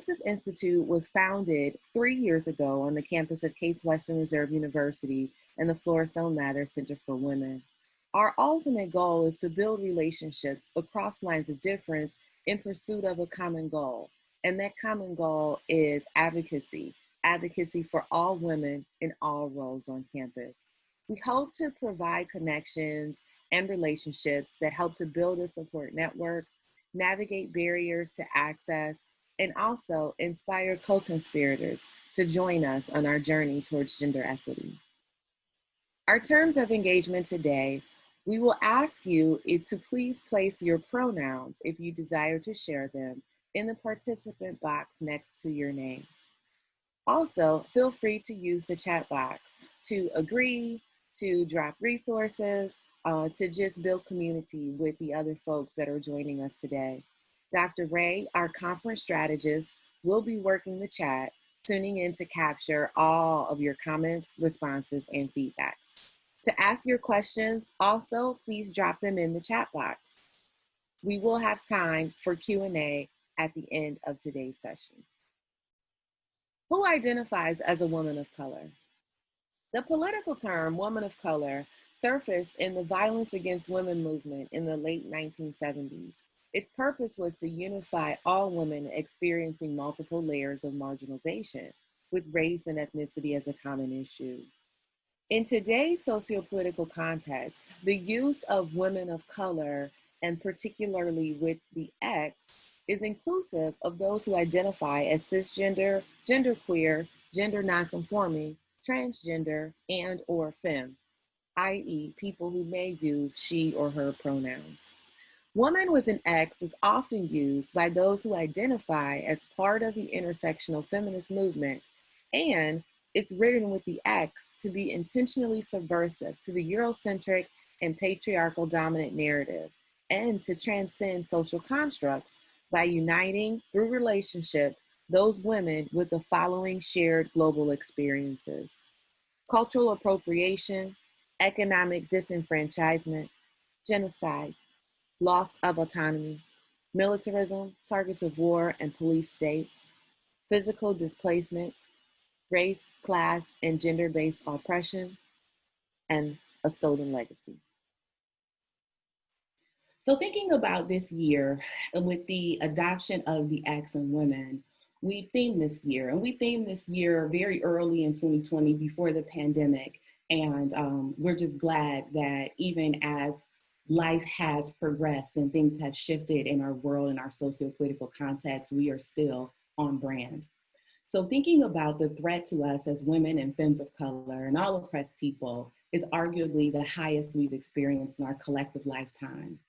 Simpsons Institute was founded 3 years ago on the campus of Case Western Reserve University and the Flora Stone Mathers Center for Women. Our ultimate goal is to build relationships across lines of difference in pursuit of a common goal. And that common goal is advocacy, advocacy for all women in all roles on campus. We hope to provide connections and relationships that help to build a support network, navigate barriers to access, and also inspire co-conspirators to join us on our journey towards gender equity. Our terms of engagement today, we will ask you to please place your pronouns, if you desire to share them, in the participant box next to your name. Also, feel free to use the chat box to agree, to drop resources, to just build community with the other folks that are joining us today. Dr. Ray, our conference strategist, will be working the chat, tuning in to capture all of your comments, responses, and feedbacks. To ask your questions, also, please drop them in the chat box. We will have time for Q&A at the end of today's session. Who identifies as a woman of color? The political term woman of color surfaced in the violence against women movement in the late 1970s. Its purpose was to unify all women experiencing multiple layers of marginalization, with race and ethnicity as a common issue. In today's sociopolitical context, the use of women of color, and particularly with the X, is inclusive of those who identify as cisgender, genderqueer, gender nonconforming, transgender, and or femme, i.e. people who may use she or her pronouns. Woman with an X is often used by those who identify as part of the intersectional feminist movement, and it's written with the X to be intentionally subversive to the Eurocentric and patriarchal dominant narrative, and to transcend social constructs by uniting, through relationship, those women with the following shared global experiences: cultural appropriation, economic disenfranchisement, genocide, loss of autonomy, militarism, targets of war and police states, physical displacement, race, class, and gender-based oppression, and a stolen legacy. So thinking about this year, and with the adoption of the X in women, we themed this year, and we themed this year very early in 2020 before the pandemic. And we're just glad that even as life has progressed and things have shifted in our world and our socio-political context, we are still on brand. So thinking about the threat to us as women and femmes of color and all oppressed people is arguably the highest we've experienced in our collective lifetime.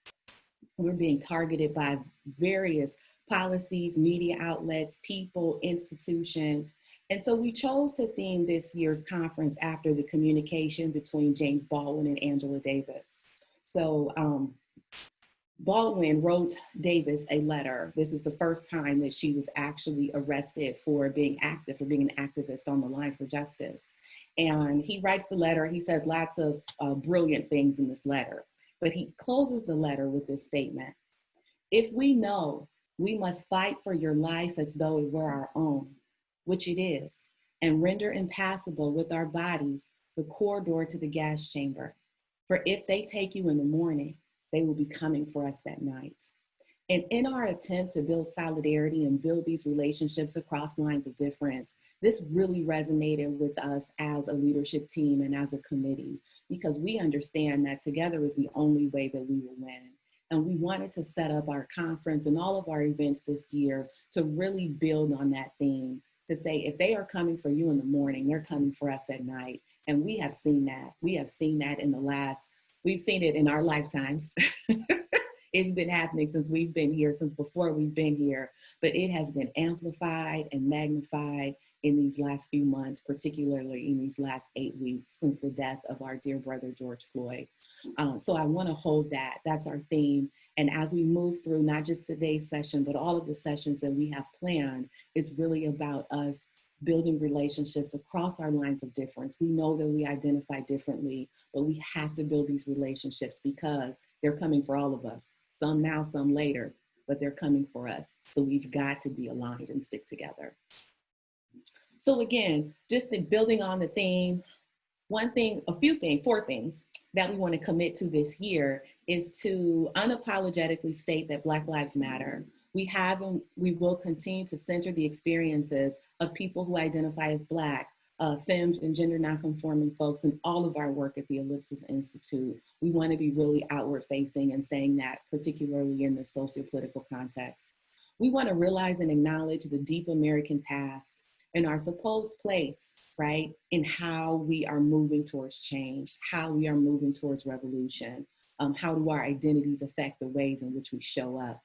We're being targeted by various policies, media outlets, people, institutions. And so we chose to theme this year's conference after the communication between James Baldwin and Angela Davis. So Baldwin wrote Davis a letter. This is the first time that she was actually arrested for being active, for being an activist on the line for justice. And he writes the letter. He says lots of brilliant things in this letter, but he closes the letter with this statement: "If we know we must fight for your life as though it were our own, which it is, and render impassable with our bodies the corridor to the gas chamber. For if they take you in the morning, they will be coming for us that night." And in our attempt to build solidarity and build these relationships across lines of difference, this really resonated with us as a leadership team and as a committee, because we understand that together is the only way that we will win. And we wanted to set up our conference and all of our events this year to really build on that theme, to say, if they are coming for you in the morning, they're coming for us at night. And we have seen that. We have seen that we've seen it in our lifetimes. It's been happening since we've been here, since before we've been here, but it has been amplified and magnified in these last few months, particularly in these last 8 weeks since the death of our dear brother, George Floyd. So I want to hold that. That's our theme. And as we move through not just today's session, but all of the sessions that we have planned, it's really about us building relationships across our lines of difference. We know that we identify differently, but we have to build these relationships because they're coming for all of us. Some now, some later. but they're coming for us. So we've got to be aligned and stick together. So again, just building on the theme, four things that we want to commit to this year is to unapologetically state that Black Lives Matter. We have and we will continue to center the experiences of people who identify as Black, femmes and gender nonconforming folks in all of our work at the Ellipsis Institute. We want to be really outward facing and saying that, particularly in the sociopolitical context. We want to realize and acknowledge the deep American past and our supposed place, right, in how we are moving towards change, how we are moving towards revolution, how do our identities affect the ways in which we show up.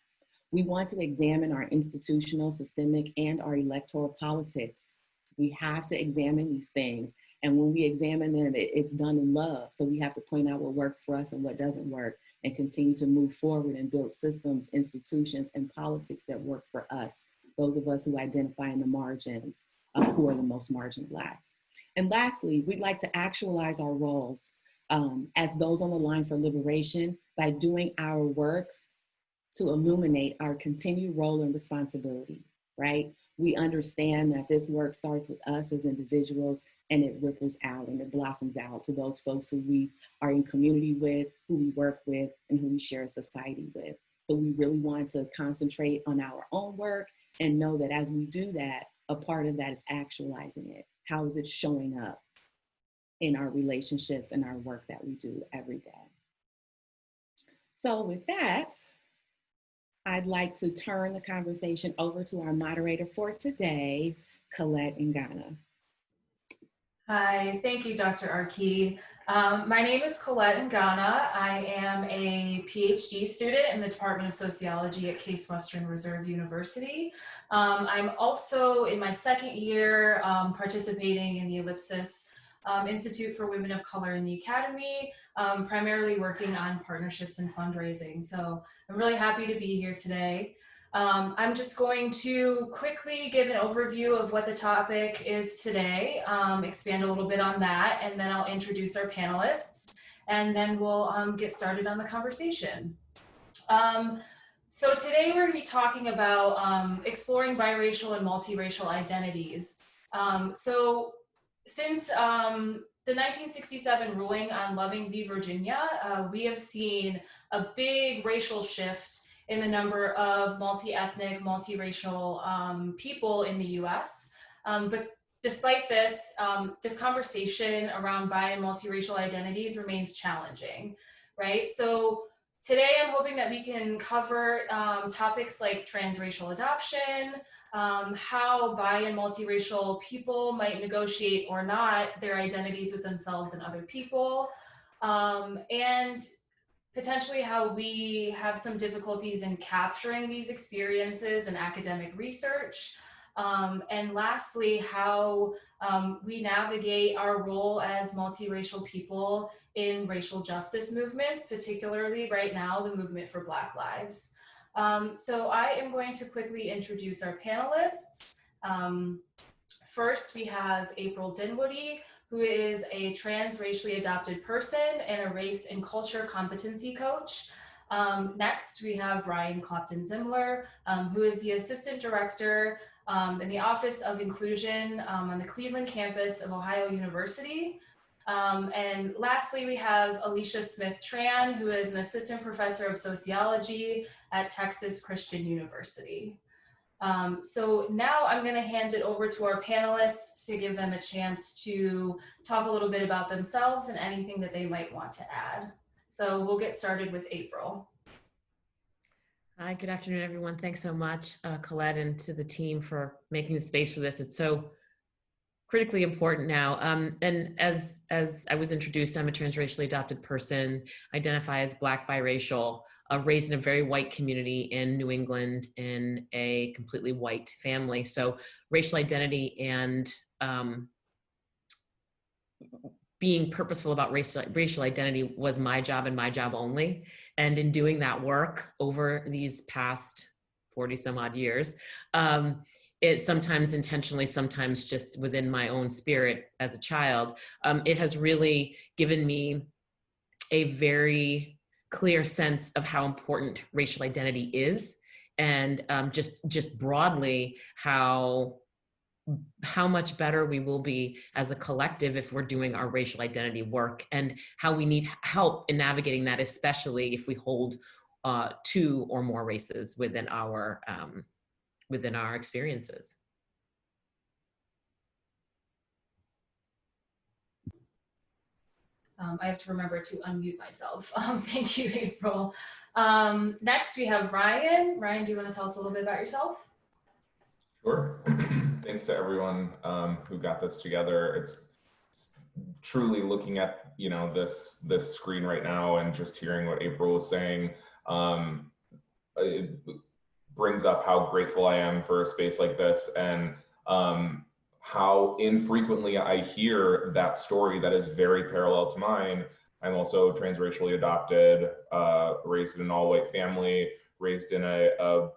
We want to examine our institutional, systemic, and our electoral politics. We have to examine these things. And when we examine them, it's done in love. So we have to point out what works for us and what doesn't work and continue to move forward and build systems, institutions, and politics that work for us, those of us who identify in the margins, who are the most marginalized. And lastly, we'd like to actualize our roles as those on the line for liberation by doing our work to illuminate our continued role and responsibility, right? We understand that this work starts with us as individuals and it ripples out and it blossoms out to those folks who we are in community with, who we work with, and who we share a society with. So we really want to concentrate on our own work and know that as we do that, a part of that is actualizing it. How is it showing up in our relationships and our work that we do every day? So with that, I'd like to turn the conversation over to our moderator for today, Colette Ngana. Hi, thank you, Dr. Arki. My name is Colette Ngana. I am a PhD student in the Department of Sociology at Case Western Reserve University. I'm also in my second year participating in the Ellipsis Institute for Women of Color in the Academy, primarily working on partnerships and fundraising. So I'm really happy to be here today. I'm just going to quickly give an overview of what the topic is today, expand a little bit on that, and then I'll introduce our panelists, and then we'll get started on the conversation. So today we're going to be talking about exploring biracial and multiracial identities. So since the 1967 ruling on Loving v. Virginia, we have seen a big racial shift in the number of multi-ethnic, multiracial people in the US. But despite this, this conversation around bi and multiracial identities remains challenging, right? So today I'm hoping that we can cover topics like transracial adoption, how bi and multiracial people might negotiate or not their identities with themselves and other people, and potentially how we have some difficulties in capturing these experiences in academic research. And lastly, how we navigate our role as multiracial people in racial justice movements, particularly right now, the movement for Black Lives. So I am going to quickly introduce our panelists. First, we have April Dinwoodie, who is a transracially adopted person and a race and culture competency coach. Next, we have Ryan Clopton-Zimler, who is the Assistant Director in the Office of Inclusion on the Cleveland campus of Ohio University. And lastly, we have Alicia Smith-Tran, who is an Assistant Professor of Sociology at Texas Christian University. So now I'm going to hand it over to our panelists to give them a chance to talk a little bit about themselves and anything that they might want to add. So we'll get started with April. Hi, good afternoon, everyone. Thanks so much, Colette, and to the team for making the space for this. It's so critically important now. And as I was introduced, I'm a transracially adopted person, identify as Black biracial, raised in a very white community in New England in a completely white family. So racial identity and being purposeful about racial identity was my job and my job only. And in doing that work over these past 40 some odd years, it sometimes intentionally, sometimes just within my own spirit as a child, it has really given me a very clear sense of how important racial identity is and just broadly how much better we will be as a collective if we're doing our racial identity work, and how we need help in navigating that, especially if we hold two or more races within our experiences. I have to remember to unmute myself. Thank you, April. Next, we have Ryan. Ryan, do you want to tell us a little bit about yourself? Sure. Thanks to everyone who got this together. It's truly looking at this screen right now and just hearing what April was saying. It brings up how grateful I am for a space like this, and how infrequently I hear that story that is very parallel to mine. I'm also transracially adopted, raised in an all-white family, raised in a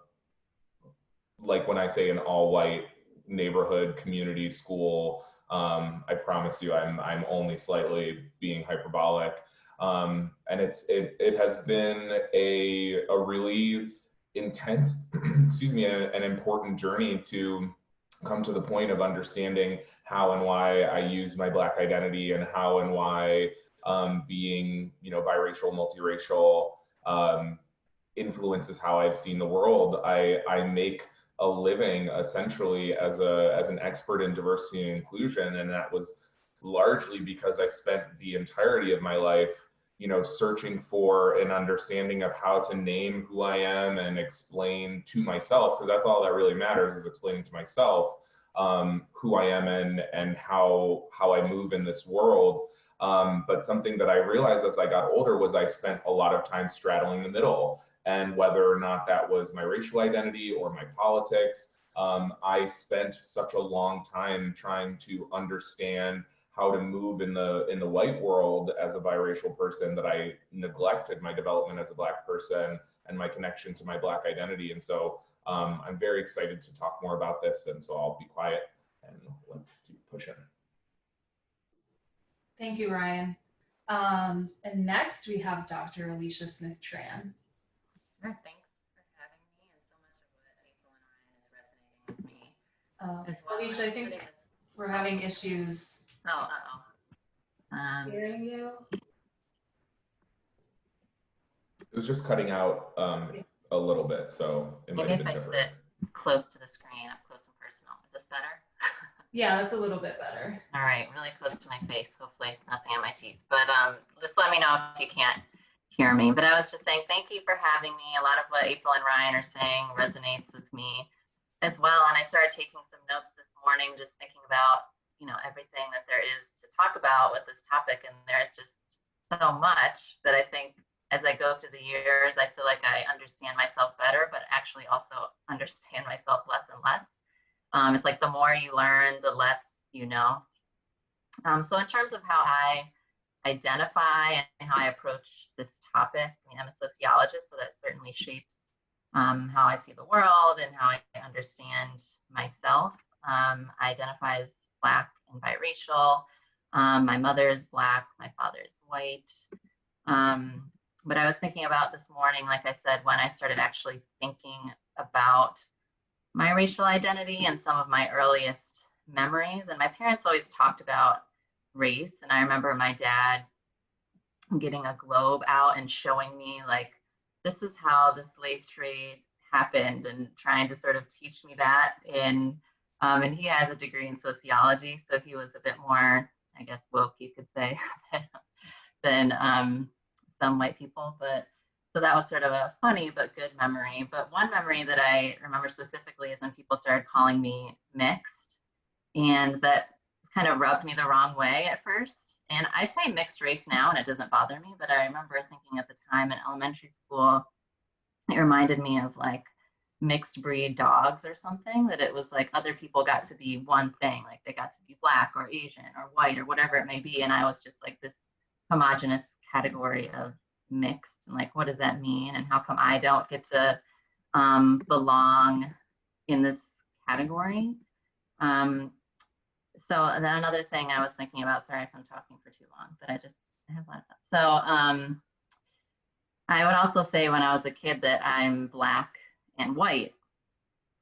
like when I say an all-white neighborhood community school. I promise you, I'm only slightly being hyperbolic. And it has been a really intense, excuse me, an important journey to come to the point of understanding how and why I use my Black identity, and how and why being biracial, multiracial influences how I've seen the world. I make a living essentially as an expert in diversity and inclusion, and that was largely because I spent the entirety of my life searching for an understanding of how to name who I am and explain to myself, because that's all that really matters, is explaining to myself who I am and how I move in this world. But something that I realized as I got older was I spent a lot of time straddling the middle, and whether or not that was my racial identity or my politics, I spent such a long time trying to understand how to move in the white world as a biracial person, that I neglected my development as a Black person and my connection to my Black identity. And so I'm very excited to talk more about this, and so I'll be quiet and let's keep pushing. Thank you, Ryan. And next we have Dr. Alicia Smith-Tran. Sure, thanks for having me, and so much of what April and Ryan is resonating with me. As well. Alicia, I think we're having issues hearing you. It was just cutting out a little bit, so it might maybe have if been I different. sit close to the screen, up close and personal. Is this better? Yeah, that's a little bit better. All right, really close to my face. Hopefully nothing on my teeth, but just let me know if you can't hear me. But I was just saying, thank you for having me. A lot of what April and Ryan are saying resonates with me as well. And I started taking some notes this morning, just thinking about everything that there is to talk about with this topic, and there's just so much that I think as I go through the years, I feel like I understand myself better, but actually also understand myself less and less. It's like the more you learn, the less you know. So in terms of how I identify and how I approach this topic, I mean, I'm a sociologist, so that certainly shapes how I see the world and how I understand myself. I identify as Black and biracial. My mother is Black, my father is white. But I was thinking about this morning, like I said, when I started actually thinking about my racial identity and some of my earliest memories. And my parents always talked about race. And I remember my dad getting a globe out and showing me, like, this is how the slave trade happened, and trying to sort of teach me that. And he has a degree in sociology, so he was a bit more, I guess, woke, you could say, than some white people. But so that was sort of a funny but good memory. But one memory that I remember specifically is when people started calling me mixed, and that kind of rubbed me the wrong way at first. And I say mixed race now, and it doesn't bother me, but I remember thinking at the time in elementary school, it reminded me of like mixed breed dogs or something, that it was like other people got to be one thing, like they got to be Black or Asian or white or whatever it may be. And I was just like this homogenous category of mixed, and like, what does that mean? And how come I don't get to belong in this category? So then another thing I was thinking about, sorry if I'm talking for too long, but I have a lot of that. So I would also say when I was a kid that I'm Black and white,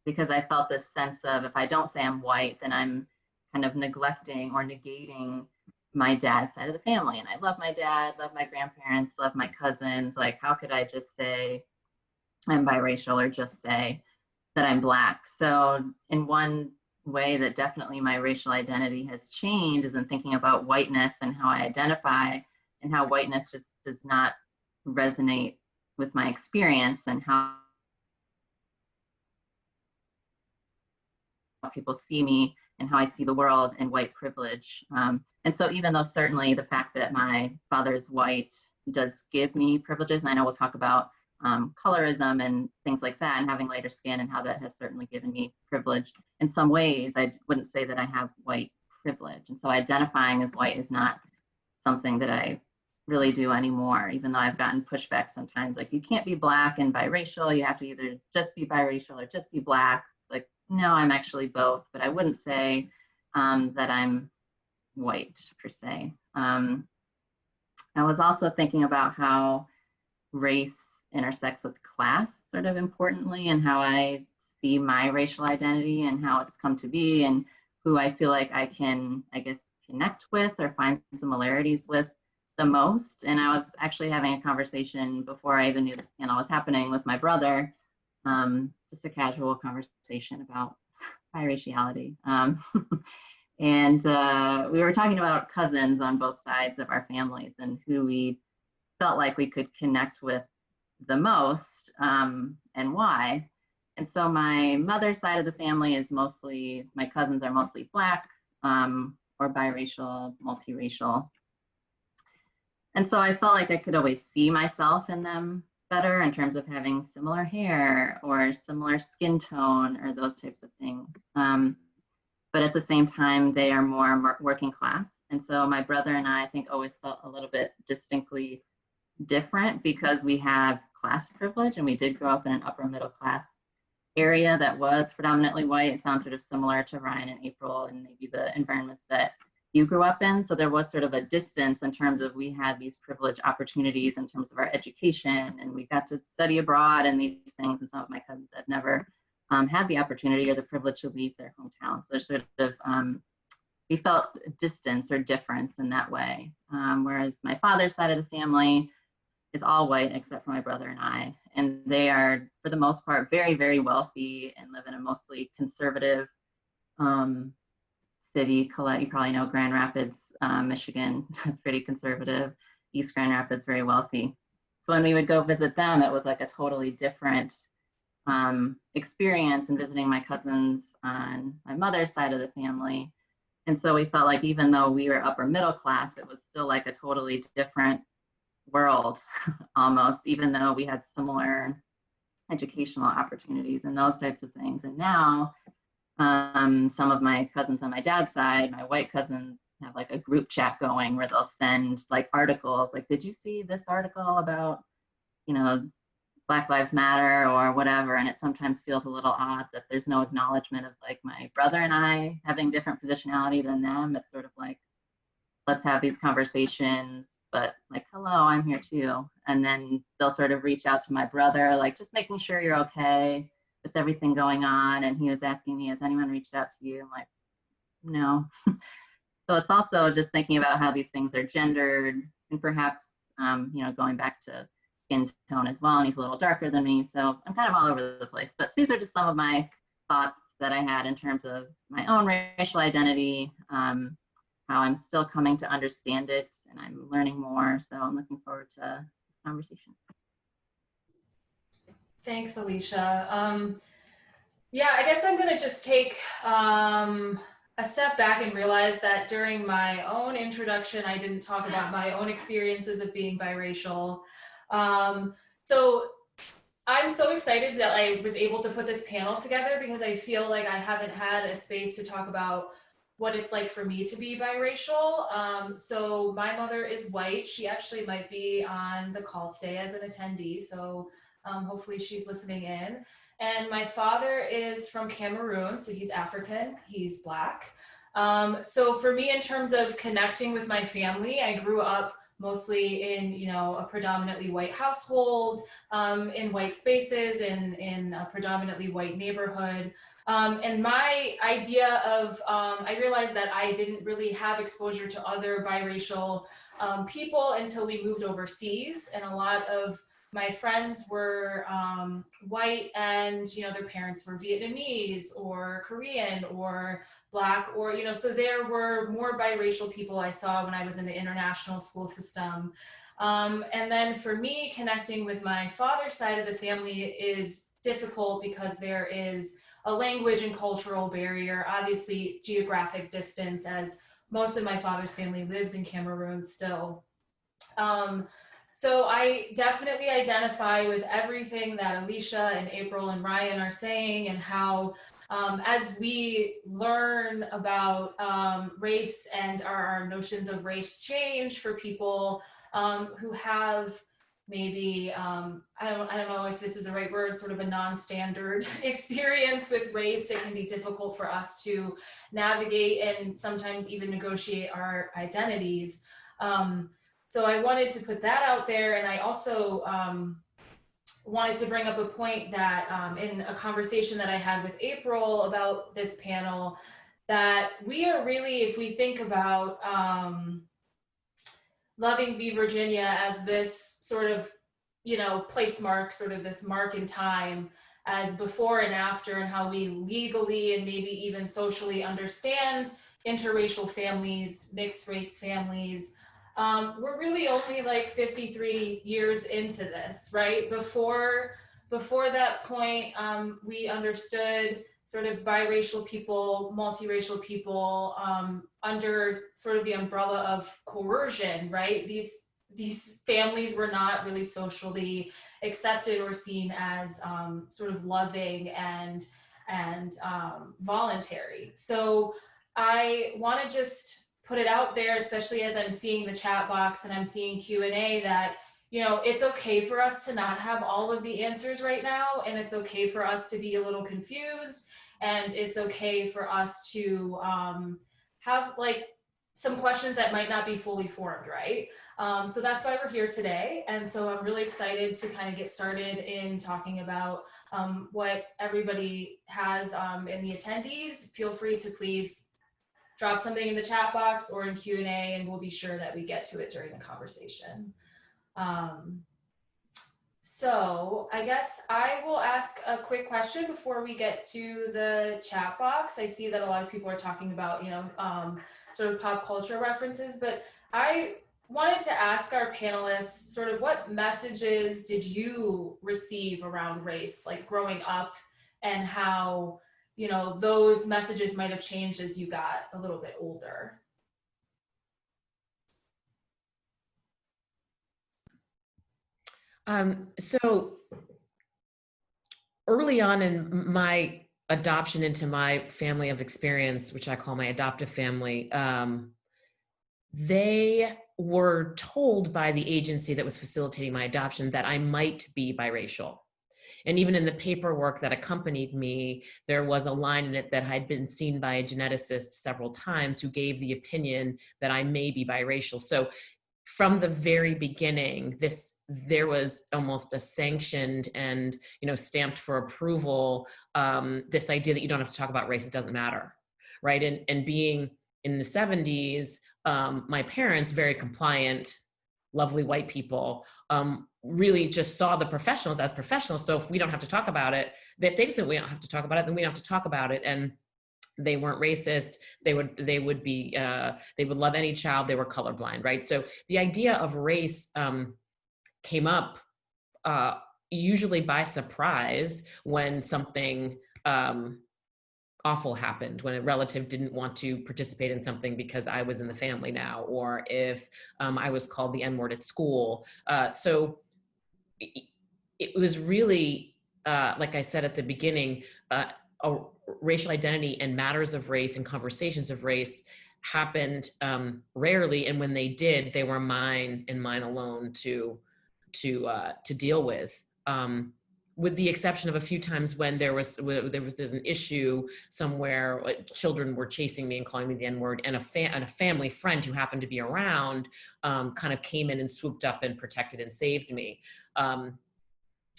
because I felt this sense of, if I don't say I'm white, then I'm kind of neglecting or negating my dad's side of the family. And I love my dad, love my grandparents, love my cousins. Like, how could I just say I'm biracial or just say that I'm Black? So in one way that definitely my racial identity has changed is in thinking about whiteness and how I identify, and how whiteness just does not resonate with my experience, and how people see me and how I see the world in white privilege. And so even though certainly the fact that my father is white does give me privileges, and I know we'll talk about colorism and things like that, and having lighter skin and how that has certainly given me privilege. In some ways, I wouldn't say that I have white privilege. And so identifying as white is not something that I really do anymore, even though I've gotten pushback sometimes, like, you can't be Black and biracial, you have to either just be biracial or just be Black. It's like, no, I'm actually both, but I wouldn't say that I'm white per se. I was also thinking about how race intersects with class sort of importantly, and how I see my racial identity and how it's come to be, and who I feel like I can, I guess, connect with or find similarities with the most. And I was actually having a conversation before I even knew this panel was happening with my brother, just a casual conversation about biraciality. And we were talking about cousins on both sides of our families and who we felt like we could connect with the most, and why. And so my mother's side of the family is mostly, my cousins are mostly Black, or biracial, multiracial. And so I felt like I could always see myself in them better in terms of having similar hair or similar skin tone or those types of things. But at the same time, they are more working class. And so my brother and I think always felt a little bit distinctly different because we have class privilege, and we did grow up in an upper middle class area that was predominantly white. It sounds sort of similar to Ryan and April and maybe the environments that you grew up in. So there was sort of a distance in terms of, we had these privileged opportunities in terms of our education, and we got to study abroad and these things. And some of my cousins have never had the opportunity or the privilege to leave their hometown. So there's sort of, we felt distance or difference in that way. Whereas my father's side of the family is all white except for my brother and I. And they are, for the most part, very, very wealthy and live in a mostly conservative city. Colette, you probably know Grand Rapids, Michigan is pretty conservative. East Grand Rapids, very wealthy. So when we would go visit them, it was like a totally different experience in visiting my cousins on my mother's side of the family. And so we felt like even though we were upper middle class, it was still like a totally different world almost, even though we had similar educational opportunities and those types of things. And now some of my cousins on my dad's side, my white cousins, have like a group chat going where they'll send like articles like, did you see this article about, you know, Black Lives Matter or whatever? And it sometimes feels a little odd that there's no acknowledgement of like my brother and I having different positionality than them. It's sort of like, let's have these conversations, but like, hello, I'm here too. And then they'll sort of reach out to my brother, like just making sure you're okay with everything going on. And he was asking me, has anyone reached out to you? I'm like, no. So it's also just thinking about how these things are gendered, and perhaps, you know, going back to skin tone as well. And he's a little darker than me. So I'm kind of all over the place, but these are just some of my thoughts that I had in terms of my own racial identity, how I'm still coming to understand it, and I'm learning more. So I'm looking forward to this conversation. Thanks, Alicia. Yeah, I guess I'm going to just take a step back and realize that during my own introduction, I didn't talk about my own experiences of being biracial. So I'm so excited that I was able to put this panel together, because I feel like I haven't had a space to talk about what it's like for me to be biracial. So my mother is white. She actually might be on the call today as an attendee. So hopefully she's listening in. And my father is from Cameroon, so he's African, he's Black. So for me, in terms of connecting with my family, I grew up mostly in, you know, a predominantly white household, in white spaces, in a predominantly white neighborhood. And my idea of, I realized that I didn't really have exposure to other biracial people until we moved overseas, and a lot of my friends were white, and you know, their parents were Vietnamese or Korean or Black, or you know, so there were more biracial people I saw when I was in the international school system. And then for me, connecting with my father's side of the family is difficult because there is a language and cultural barrier, obviously geographic distance, as most of my father's family lives in Cameroon still. So I definitely identify with everything that Alicia and April and Ryan are saying, and how as we learn about race and our notions of race change for people who have maybe, I don't know if this is the right word, sort of a non-standard experience with race, it can be difficult for us to navigate and sometimes even negotiate our identities. So I wanted to put that out there, and I also wanted to bring up a point that in a conversation that I had with April about this panel, that we are really, if we think about Loving v. Virginia as this sort of, you know, place mark, sort of this mark in time as before and after, and how we legally and maybe even socially understand interracial families, mixed race families. We're really only like 53 years into this, right? Before that point, we understood sort of biracial people, multiracial people under sort of the umbrella of coercion, right? These families were not really socially accepted or seen as sort of loving and voluntary. So I want to just put it out there, especially as I'm seeing the chat box and I'm seeing Q&A, that, you know, it's okay for us to not have all of the answers right now, and it's okay for us to be a little confused, and it's okay for us to have like some questions that might not be fully formed, right? So that's why we're here today. And so I'm really excited to kind of get started in talking about what everybody has in the attendees. Feel free to please drop something in the chat box or in Q&A, and we'll be sure that we get to it during the conversation. So I guess I will ask a quick question before we get to the chat box. I see that a lot of people are talking about, you know, sort of pop culture references, but I wanted to ask our panelists sort of what messages did you receive around race, like growing up, and how, you know, those messages might have changed as you got a little bit older. So early on in my adoption into my family of experience, which I call my adoptive family, they were told by the agency that was facilitating my adoption that I might be biracial. And even in the paperwork that accompanied me, there was a line in it that had been seen by a geneticist several times who gave the opinion that I may be biracial. So from the very beginning, there was almost a sanctioned and, you know, stamped for approval, this idea that you don't have to talk about race, it doesn't matter, right? And being in the 70s, my parents, very compliant, lovely white people, really just saw the professionals as professionals. So if we don't have to talk about it, if they just said we don't have to talk about it, then we don't have to talk about it. And they weren't racist. They would love any child. They were colorblind, right? So the idea of race came up usually by surprise when something awful happened, when a relative didn't want to participate in something because I was in the family now, or if I was called the N-word at school. So it was really, like I said at the beginning, a racial identity and matters of race and conversations of race happened rarely, and when they did, they were mine and mine alone to deal with. with the exception of a few times when there's an issue somewhere, children were chasing me and calling me the N-word, and a family friend who happened to be around kind of came in and swooped up and protected and saved me.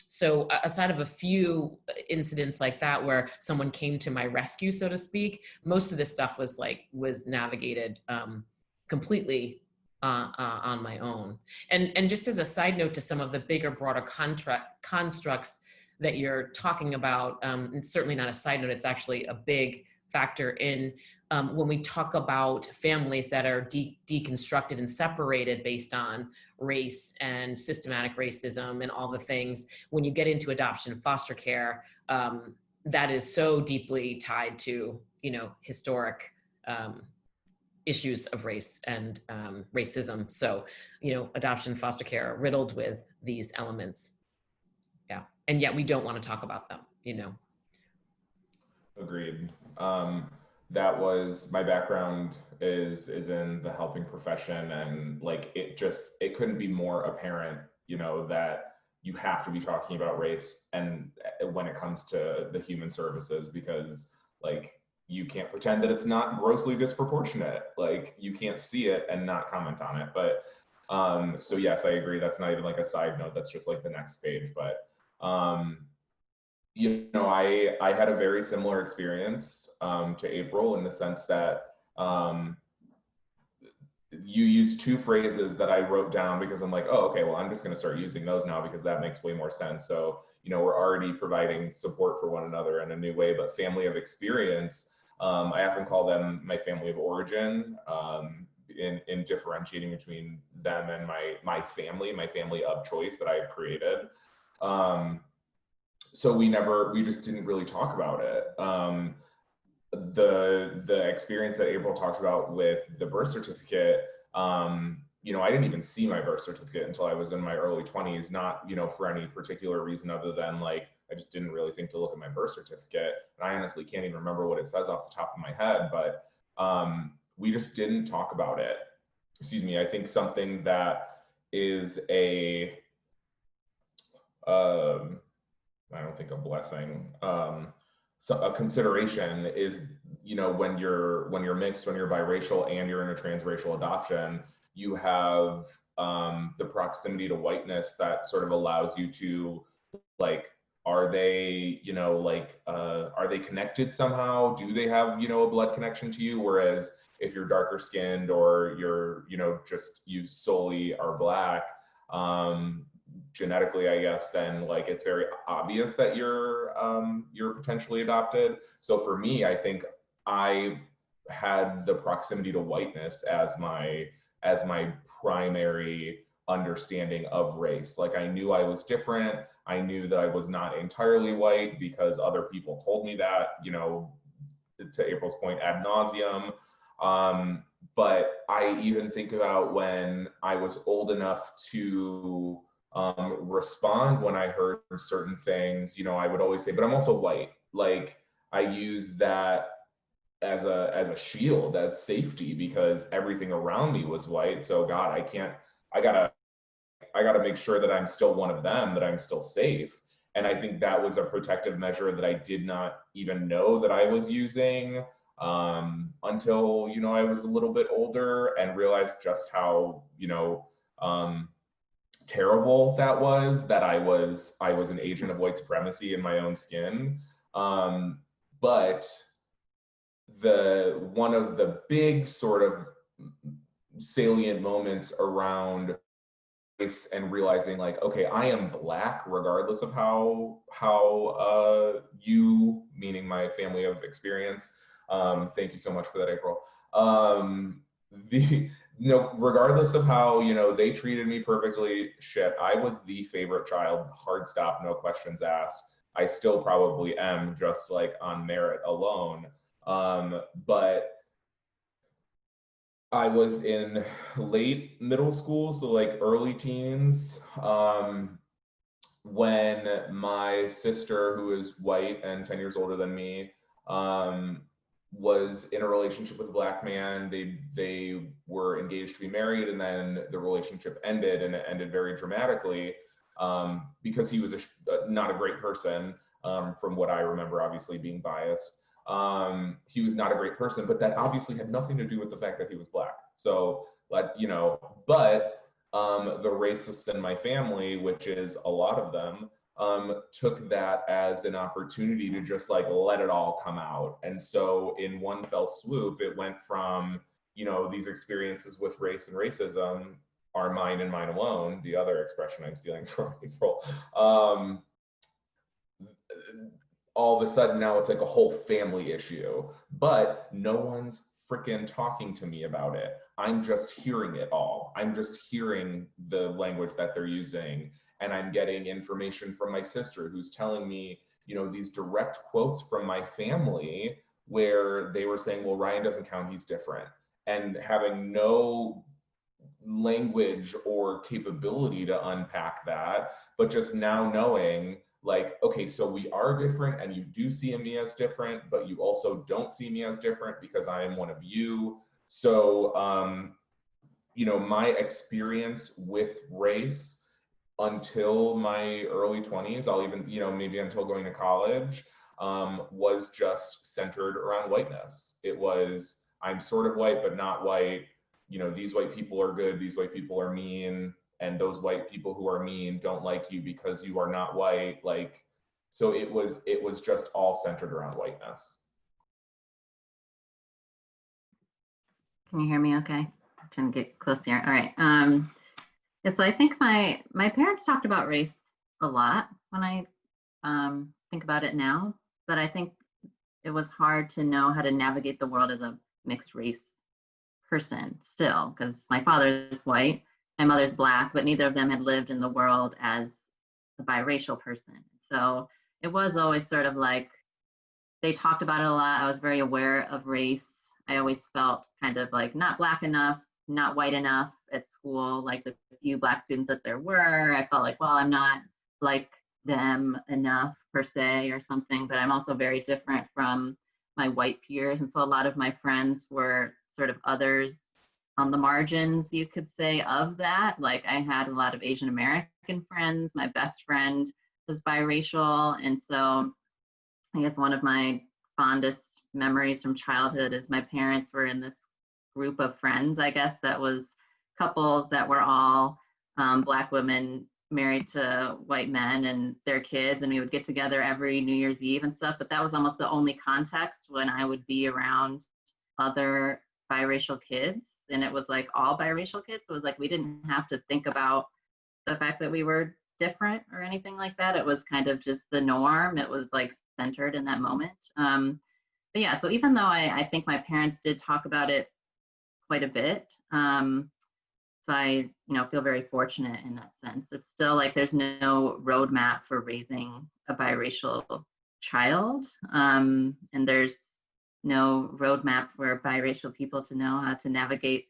So aside of a few incidents like that where someone came to my rescue, so to speak, most of this stuff was navigated completely on my own. And just as a side note to some of the bigger, broader constructs that you're talking about, it's certainly not a side note, it's actually a big factor in when we talk about families that are deconstructed and separated based on race and systematic racism and all the things. When you get into adoption and foster care, that is so deeply tied to, historic issues of race and racism. So, adoption and foster care are riddled with these elements. Yeah. And yet we don't want to talk about them, Agreed. That was my background is in the helping profession, and it couldn't be more apparent, that you have to be talking about race and when it comes to the human services, because you can't pretend that it's not grossly disproportionate. You can't see it and not comment on it. But so yes, I agree. That's not even a side note. That's just the next page. But I had a very similar experience to April, in the sense that you used two phrases that I wrote down because I'm oh, okay, well, I'm just going to start using those now because that makes way more sense. So, we're already providing support for one another in a new way. But family of experience, I often call them my family of origin, in differentiating between them and my family of choice that I've created. So we just didn't really talk about it. The experience that April talked about with the birth certificate, I didn't even see my birth certificate until I was in my early 20s, not, for any particular reason other than I just didn't really think to look at my birth certificate. And I honestly can't even remember what it says off the top of my head, but we just didn't talk about it. Excuse me. I think something that is I don't think a blessing, so a consideration is, when you're mixed, when you're biracial and you're in a transracial adoption, you have the proximity to whiteness that sort of allows you to are they, are they connected somehow? Do they have, a blood connection to you? Whereas if you're darker skinned or you're, just you solely are Black, genetically, I guess, then it's very obvious that you're potentially adopted. So for me, I think I had the proximity to whiteness as my primary understanding of race. I knew I was different. I knew that I was not entirely white because other people told me that, to April's point, ad nauseum. But I even think about when I was old enough to respond when I heard certain things, I would always say, but I'm also white. I use that as a shield, as safety, because everything around me was white. So God, I gotta make sure that I'm still one of them, that I'm still safe. And I think that was a protective measure that I did not even know that I was using until, I was a little bit older and realized just how, terrible that was, that I was an agent of white supremacy in my own skin. But one of the big sort of salient moments around race and realizing okay, I am Black regardless of how you, meaning my family of experience, thank you so much for that, April. Regardless of how, they treated me perfectly, shit, I was the favorite child, hard stop, no questions asked. I still probably am, just on merit alone. But I was in late middle school, so early teens, when my sister, who is white and 10 years older than me, was in a relationship with a Black man. They were engaged to be married, and then the relationship ended, and it ended very dramatically. because he was not a great person, from what I remember, obviously being biased. He was not a great person, but that obviously had nothing to do with the fact that he was Black. So, but the racists in my family, which is a lot of them, took that as an opportunity to just like let it all come out. And so in one fell swoop, it went from, these experiences with race and racism are mine and mine alone, the other expression I'm stealing from April. All of a sudden now it's like a whole family issue, but no one's freaking talking to me about it. I'm just hearing it all. I'm just hearing the language that they're using, and I'm getting information from my sister who's telling me, these direct quotes from my family where they were saying, well, Ryan doesn't count, he's different, and having no language or capability to unpack that, but just now knowing like, okay, so we are different and you do see me as different, but you also don't see me as different because I am one of you. So, my experience with race until my early 20s, I'll even, maybe until going to college, was just centered around whiteness. It was, I'm sort of white, but not white. These white people are good, these white people are mean, and those white people who are mean don't like you because you are not white. Like, so it was just all centered around whiteness. Can you hear me okay? I'm trying to get close here. All right. Yeah, so I think my parents talked about race a lot when I think about it now, but I think it was hard to know how to navigate the world as a mixed race person still, because my father's white, my mother's Black, but neither of them had lived in the world as a biracial person. So it was always sort of like they talked about it a lot. I was very aware of race. I always felt kind of like not Black enough, not white enough at school, like the few Black students that there were. I felt like, well, I'm not like them enough per se or something, but I'm also very different from my white peers. And so a lot of my friends were sort of others on the margins, you could say, of that. Like I had a lot of Asian American friends. My best friend was biracial. And so I guess one of my fondest memories from childhood is my parents were in this group of friends, I guess, that was couples that were all Black women married to white men and their kids, and we would get together every New Year's Eve and stuff. But that was almost the only context when I would be around other biracial kids, and it was like all biracial kids. So it was like we didn't have to think about the fact that we were different or anything like that. It was kind of just the norm. It was like centered in that moment. But yeah, so even though I think my parents did talk about it quite a bit, so I, feel very fortunate in that sense. It's still like there's no roadmap for raising a biracial child, and there's no roadmap for biracial people to know how to navigate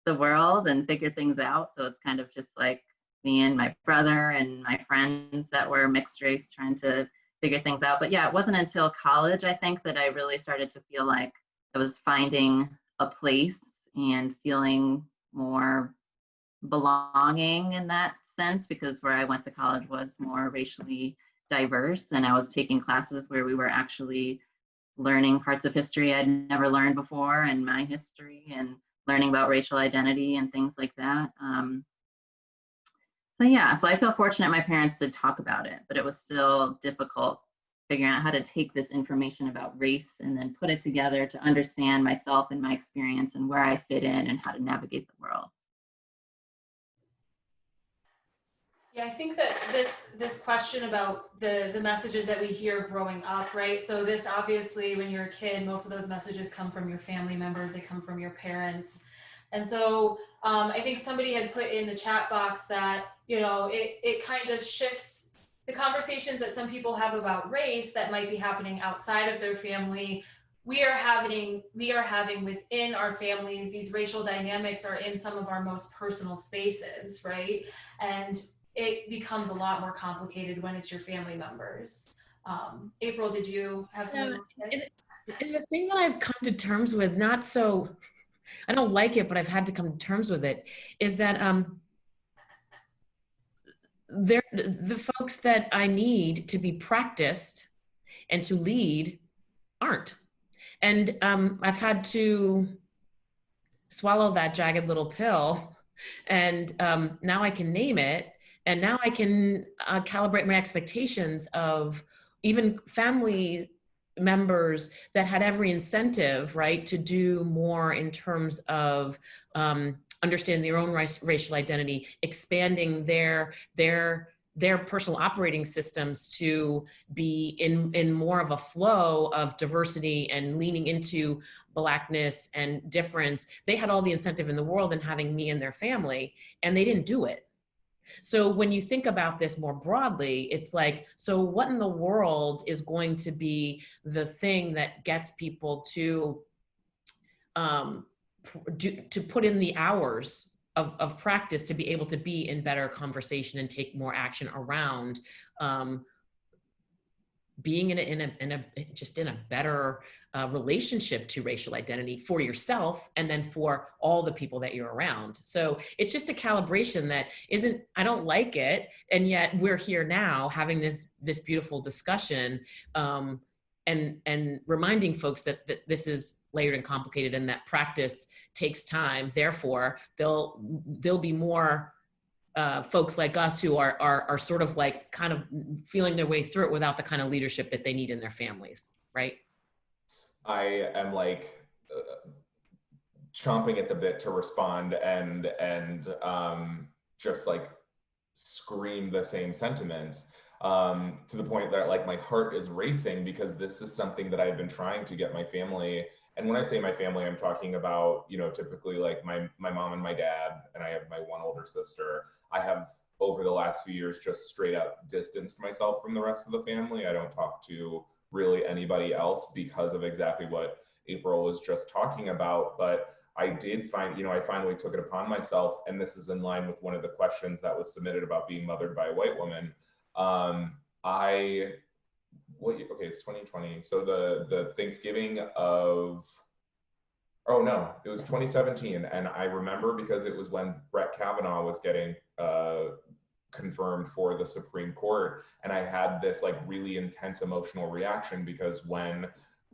the world and figure things out. So it's kind of just like me and my brother and my friends that were mixed race trying to figure things out. But yeah, it wasn't until college, I think, that I really started to feel like I was finding a place and feeling more belonging in that sense, because where I went to college was more racially diverse, and I was taking classes where we were actually learning parts of history I'd never learned before, and my history, and learning about racial identity and things like that. So yeah, so I feel fortunate my parents did talk about it, but it was still difficult figuring out how to take this information about race and then put it together to understand myself and my experience and where I fit in and how to navigate the world. Yeah, I think that this question about the messages that we hear growing up, right? So this obviously, when you're a kid, most of those messages come from your family members, they come from your parents. And so I think somebody had put in the chat box that, it kind of shifts the conversations that some people have about race that might be happening outside of their family. We are having within our families. These racial dynamics are in some of our most personal spaces, right? And it becomes a lot more complicated when it's your family members. April, did you have something to say? And the thing that I've come to terms with, I don't like it, but I've had to come to terms with it, is that the folks that I need to be practiced and to lead aren't. And I've had to swallow that jagged little pill, and now I can name it, and now I can calibrate my expectations of even family members that had every incentive, right, to do more in terms of understanding their own racial identity, expanding their personal operating systems to be in more of a flow of diversity and leaning into Blackness and difference. They had all the incentive in the world in having me in their family, and they didn't do it. So when you think about this more broadly, it's like, so what in the world is going to be the thing that gets people to put in the hours of practice to be able to be in better conversation and take more action around being in a better relationship to racial identity for yourself and then for all the people that you're around. So it's just a calibration that isn't, I don't like it, and yet we're here now having this beautiful discussion and reminding folks that this is layered and complicated and that practice takes time. Therefore, there'll be more folks like us who are sort of like kind of feeling their way through it without the kind of leadership that they need in their families, right? I am like chomping at the bit to respond and just like scream the same sentiments to the point that like my heart is racing, because this is something that I've been trying to get my family. And when I say my family, I'm talking about, you know, typically like my mom and my dad, and I have my one older sister. I have over the last few years just straight up distanced myself from the rest of the family. I don't talk to really anybody else because of exactly what April was just talking about. But I did find, you know, I finally took it upon myself, and this is in line with one of the questions that was submitted about being mothered by a white woman. Okay, it's 2020. So the Thanksgiving of, oh no, it was 2017. And I remember because it was when Brett Kavanaugh was getting confirmed for the Supreme Court. And I had this like really intense emotional reaction because when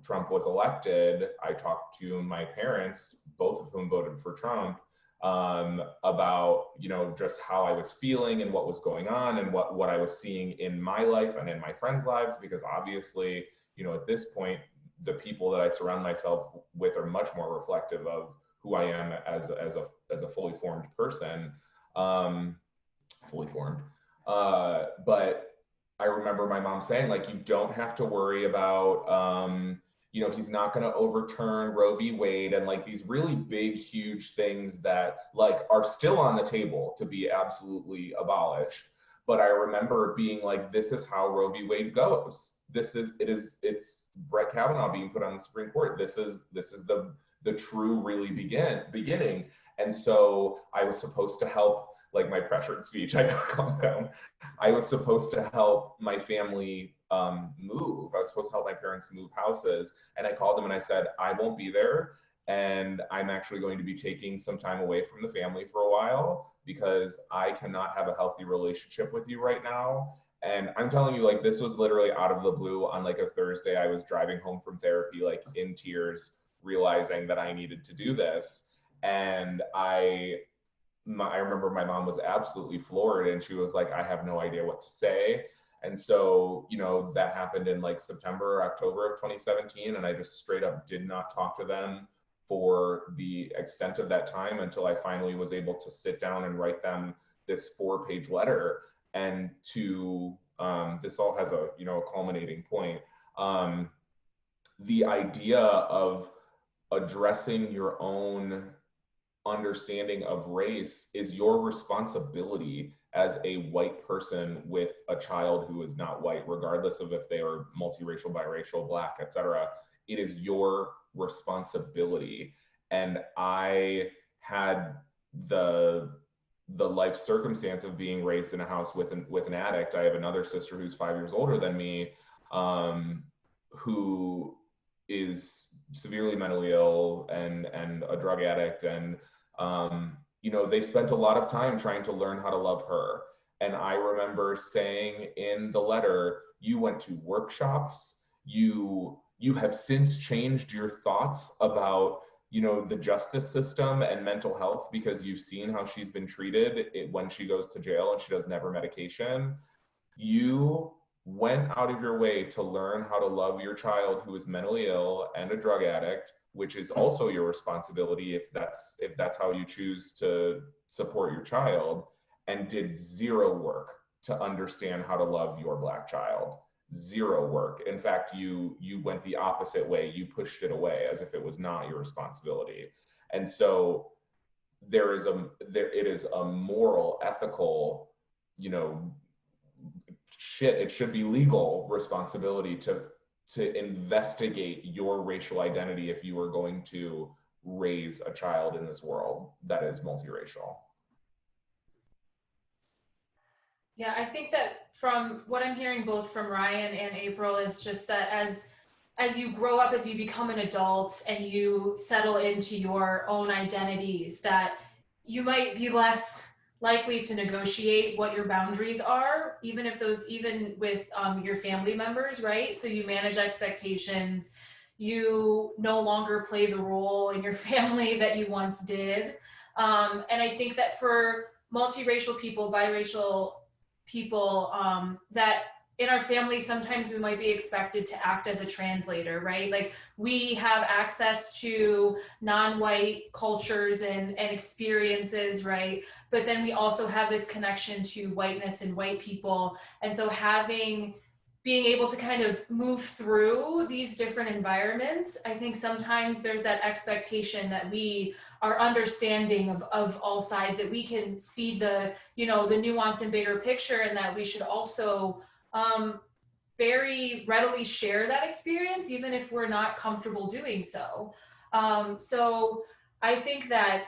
Trump was elected, I talked to my parents, both of whom voted for Trump, about, you know, just how I was feeling and what was going on and what I was seeing in my life and in my friends' lives, because obviously, you know, at this point, the people that I surround myself with are much more reflective of who I am as a fully formed person, fully formed. But I remember my mom saying, like, you don't have to worry about, you know, he's not going to overturn Roe v. Wade, and like these really big, huge things that like are still on the table to be absolutely abolished. But I remember being like, this is how Roe v. Wade goes. It's Brett Kavanaugh being put on the Supreme Court. This is the true really beginning. And so I was supposed to help, like my pressured speech, I gotta calm down. I was supposed to help my family move. I was supposed to help my parents move houses. And I called them and I said, I won't be there. And I'm actually going to be taking some time away from the family for a while because I cannot have a healthy relationship with you right now. And I'm telling you, like, this was literally out of the blue on like a Thursday. I was driving home from therapy, like in tears, realizing that I needed to do this. And I remember my mom was absolutely floored, and she was like, I have no idea what to say. And so, you know, that happened in like September, October of 2017. And I just straight up did not talk to them for the extent of that time until I finally was able to sit down and write them this 4-page letter. And to, this all has a, you know, a culminating point. The idea of addressing your own understanding of race is your responsibility as a white person with a child who is not white, regardless of if they are multiracial, biracial, Black, etc. It is your responsibility. And I had the life circumstance of being raised in a house with an addict. I have another sister who's 5 years older than me, who is severely mentally ill and a drug addict. And you know, they spent a lot of time trying to learn how to love her. And I remember saying in the letter, you went to workshops, you have since changed your thoughts about, you know, the justice system and mental health because you've seen how she's been treated when she goes to jail and she doesn't have her medication. You went out of your way to learn how to love your child who is mentally ill and a drug addict, which is also your responsibility if that's how you choose to support your child, and did zero work to understand how to love your Black child. Zero work. In fact, you went the opposite way. You pushed it away as if it was not your responsibility. And so it is a moral, ethical, you know, it should be legal responsibility to investigate your racial identity if you are going to raise a child in this world that is multiracial. Yeah, I think that from what I'm hearing both from Ryan and April is just that as you grow up, as you become an adult and you settle into your own identities, that you might be less likely to negotiate what your boundaries are, even with your family members, right? So you manage expectations, you no longer play the role in your family that you once did. And I think that for multiracial people, biracial people, that in our family, sometimes we might be expected to act as a translator, right? Like we have access to non-white cultures and experiences, right? But then we also have this connection to whiteness and white people. And so being able to kind of move through these different environments, I think sometimes there's that expectation that we are understanding of all sides, that we can see the nuance and bigger picture, and that we should also very readily share that experience, even if we're not comfortable doing so. So I think that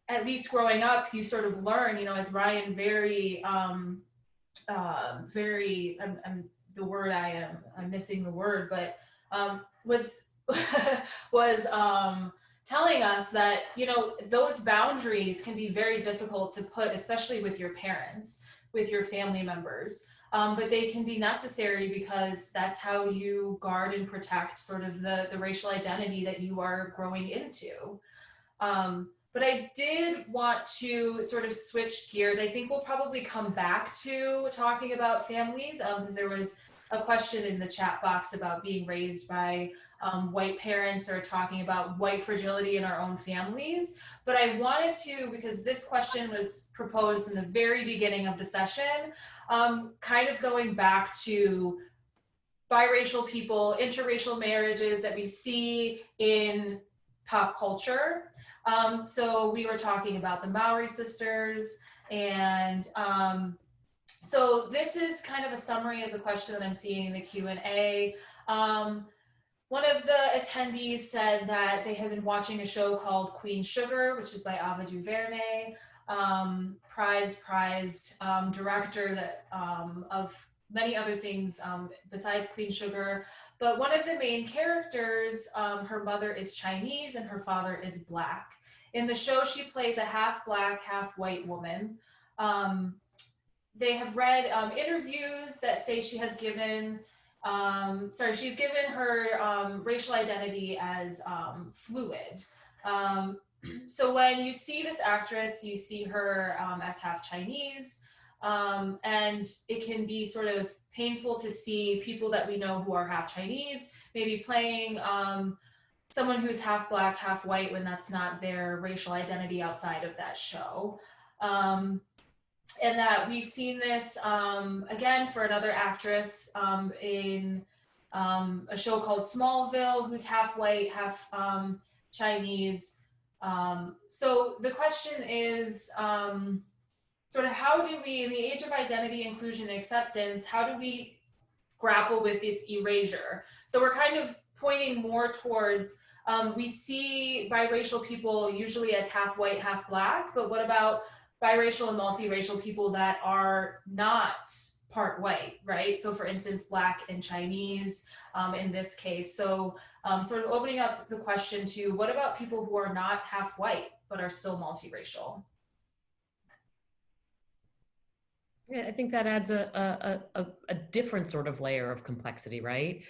at least growing up, you sort of learn, as Ryan I'm missing the word, but was telling us that, those boundaries can be very difficult to put, especially with your parents, with your family members. But they can be necessary because that's how you guard and protect sort of the racial identity that you are growing into. But I did want to sort of switch gears. I think we'll probably come back to talking about families, because there was a question in the chat box about being raised by white parents, or talking about white fragility in our own families. But I wanted to, because this question was proposed in the very beginning of the session, kind of going back to biracial people, interracial marriages that we see in pop culture. So we were talking about the Maori sisters, and so this is kind of a summary of the question that I'm seeing in the Q&A. One of the attendees said that they have been watching a show called Queen Sugar, which is by Ava DuVernay, prized director that of many other things besides Queen Sugar. But one of the main characters, her mother is Chinese and her father is Black. In the show, she plays a half Black, half white woman. They have read interviews that say she has given, she's given her racial identity as fluid. So when you see this actress, you see her as half Chinese, and it can be sort of painful to see people that we know who are half Chinese, maybe playing someone who's half Black, half white, when that's not their racial identity outside of that show. And that we've seen this, again, for another actress in a show called Smallville, who's half white, half Chinese. So the question is, sort of how do we, in the age of identity, inclusion, and acceptance, how do we grapple with this erasure? So we're kind of pointing more towards, we see biracial people usually as half white, half Black, but what about biracial and multiracial people that are not part white, right? So for instance, Black and Chinese in this case. So sort of opening up the question to, what about people who are not half white, but are still multiracial? Yeah, I think that adds a different sort of layer of complexity, right?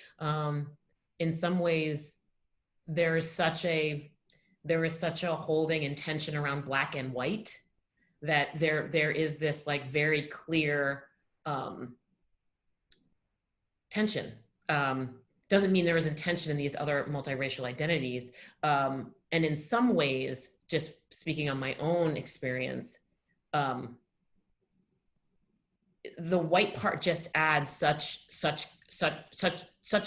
In some ways, there is such a holding and tension around black and white that there is this like very clear tension. Doesn't mean there isn't tension in these other multiracial identities. And in some ways, just speaking on my own experience, the white part just adds such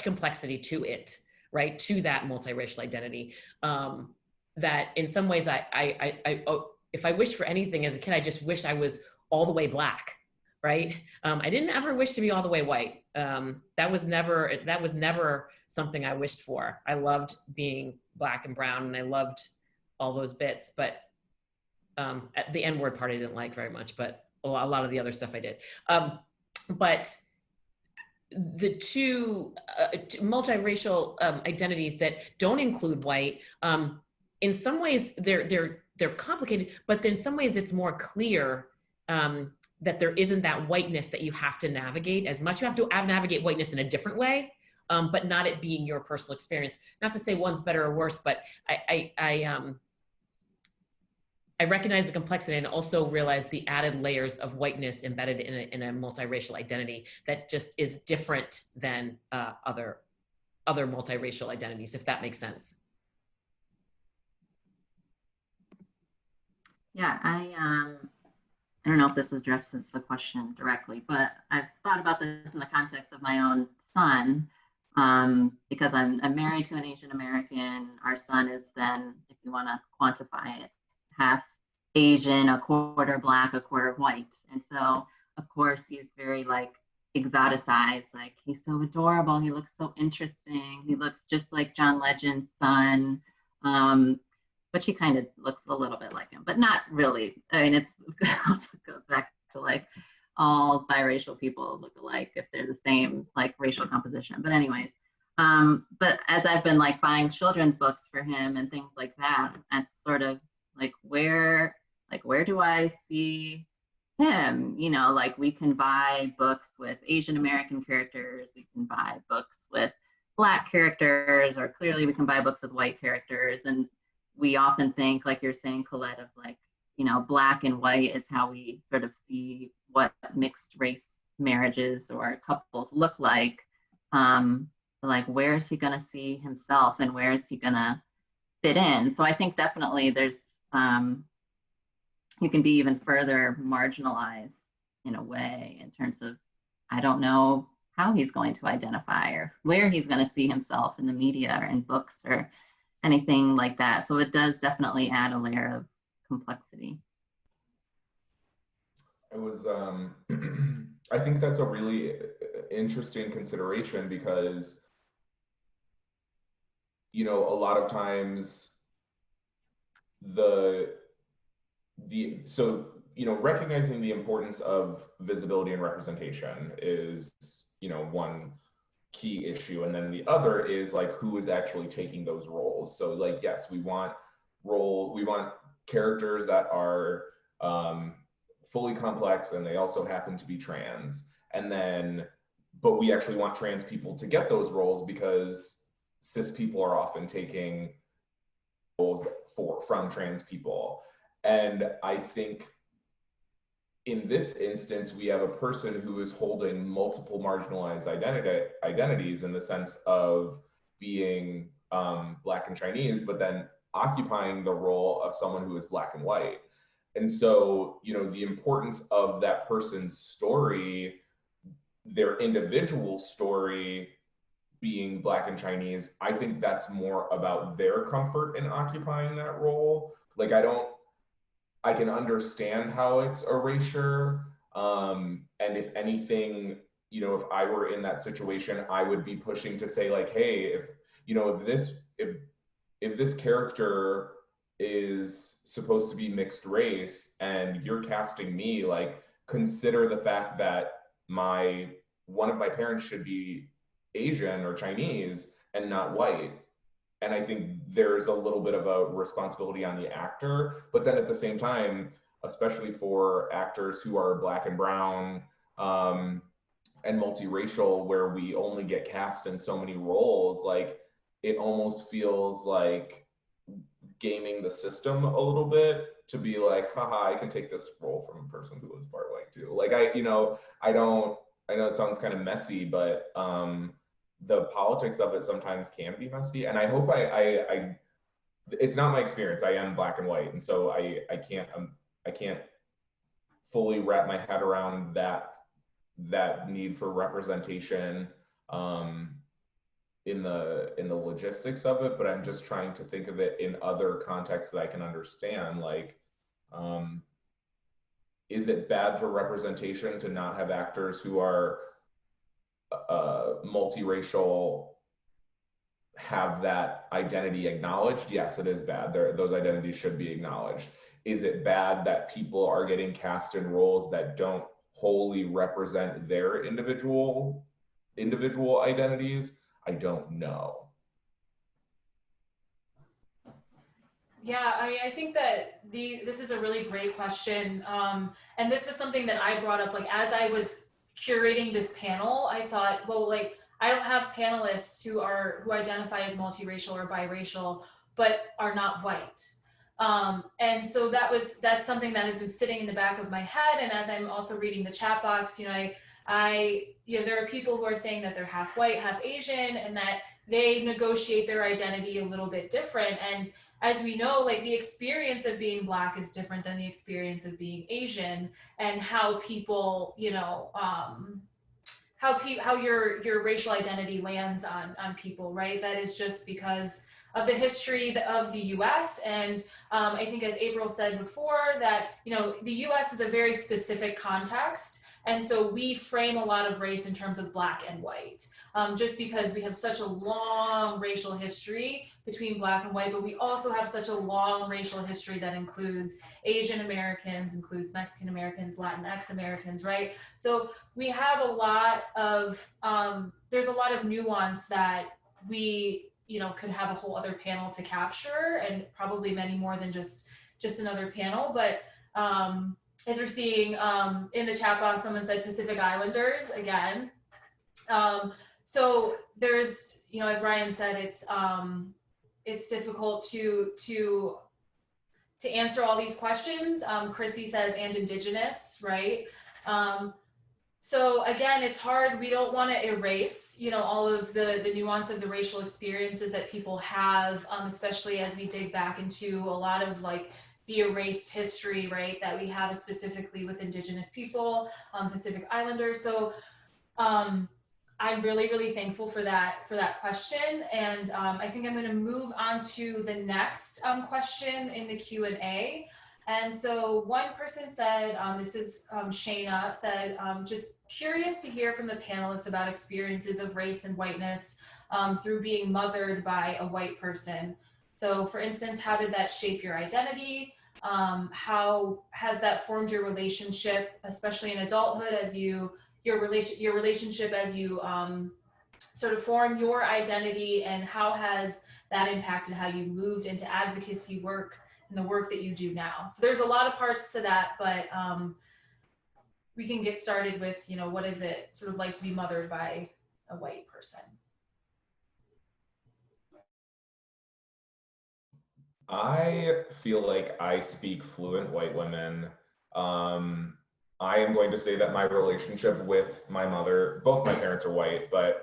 complexity to it, right? To that multiracial identity, that in some ways, if I wish for anything as a kid, I just wished I was all the way black, right? I didn't ever wish to be all the way white. That was never something I wished for. I loved being black and brown, and I loved all those bits. But the N-word part I didn't like very much, but a lot of the other stuff I did. But the two multiracial identities that don't include white, in some ways they're complicated, but in some ways it's more clear that there isn't that whiteness that you have to navigate as much. You have to navigate whiteness in a different way, but not it being your personal experience. Not to say one's better or worse, but I recognize the complexity and also realize the added layers of whiteness embedded in a multiracial identity that just is different than other multiracial identities, if that makes sense. Yeah, I don't know if this addresses the question directly, but I've thought about this in the context of my own son, because I'm married to an Asian American. Our son is then, if you want to quantify it, half Asian, a quarter black, a quarter white. And so, of course, he's very like exoticized. Like, he's so adorable. He looks so interesting. He looks just like John Legend's son. But she kind of looks a little bit like him, but not really. I mean, it also goes back to like all biracial people look alike if they're the same like racial composition. But anyways, but as I've been like buying children's books for him and things like that, that's sort of like where do I see him? You know, like we can buy books with Asian American characters, we can buy books with Black characters, or clearly we can buy books with white characters. And we often think, like you're saying, Colette, of like, you know, Black and white is how we sort of see what mixed race marriages or couples look like. Like, where is he going to see himself and where is he going to fit in? So I think definitely there's, you can be even further marginalized in a way in terms of, I don't know how he's going to identify or where he's going to see himself in the media or in books or anything like that. So it does definitely add a layer of complexity. It was, I think that's a really interesting consideration because, you know, a lot of times so, you know, recognizing the importance of visibility and representation is, you know, one key issue. And then the other is like, who is actually taking those roles? So like, yes, we want characters that are fully complex and they also happen to be trans. And then, but we actually want trans people to get those roles because cis people are often taking roles from trans people. And I think in this instance, we have a person who is holding multiple marginalized identities in the sense of being Black and Chinese, but then occupying the role of someone who is Black and white. And so, you know, the importance of that person's story, their individual story being Black and Chinese, I think that's more about their comfort in occupying that role. Like, I can understand how it's erasure. And if anything, you know, if I were in that situation, I would be pushing to say like, hey, if, you know, if this character is supposed to be mixed race and you're casting me, like, consider the fact that one of my parents should be Asian or Chinese and not white. And I think there's a little bit of a responsibility on the actor, but then at the same time, especially for actors who are Black and brown, and multiracial, where we only get cast in so many roles, like it almost feels like gaming the system a little bit to be like, haha, I can take this role from a person who was part white too. Like I know it sounds kind of messy, but the politics of it sometimes can be messy. And I hope I it's not my experience. I am Black and white. And so I can't fully wrap my head around that need for representation in the logistics of it, but I'm just trying to think of it in other contexts that I can understand. Like, is it bad for representation to not have actors who are multiracial have that identity acknowledged? Yes, it is bad. Those identities should be acknowledged. Is it bad that people are getting cast in roles that don't wholly represent their individual identities? I don't know. Yeah, I think that this is a really great question. And this was something that I brought up, like, as I was curating this panel, I thought, well, like, I don't have panelists who identify as multiracial or biracial, but are not white. And so that's something that has been sitting in the back of my head. And as I'm also reading the chat box, there are people who are saying that they're half white, half Asian, and that they negotiate their identity a little bit different. And as we know, like, the experience of being Black is different than the experience of being Asian, and how people, how your racial identity lands on people, right? That is just because of the history of the US. And I think, as April said before, that, the US is a very specific context. And so we frame a lot of race in terms of Black and white, just because we have such a long racial history between Black and white, but we also have such a long racial history that includes Asian Americans, includes Mexican Americans, Latinx Americans, right? So we have a lot of, there's a lot of nuance that we, could have a whole other panel to capture, and probably many more than just another panel. But as we're seeing in the chat box, someone said Pacific Islanders again. So there's, as Ryan said, it's difficult to answer all these questions. Chrissy says, and Indigenous, right? So again, it's hard. We don't want to erase, all of the nuance of the racial experiences that people have, especially as we dig back into a lot of, like, the erased history, right, that we have specifically with Indigenous people, Pacific Islanders. So I'm really, really thankful for that question. And I think I'm going to move on to the next question in the Q&A. And so one person said, this is Shayna, said, just curious to hear from the panelists about experiences of race and whiteness through being mothered by a white person. So for instance, how did that shape your identity? How has that formed your relationship, especially in adulthood, as your relationship as you sort of form your identity, and how has that impacted how you moved into advocacy work and the work that you do now? So there's a lot of parts to that, but we can get started with, what is it sort of like to be mothered by a white person? I feel like I speak fluent white women. I am going to say that my relationship with my mother, both my parents are white, but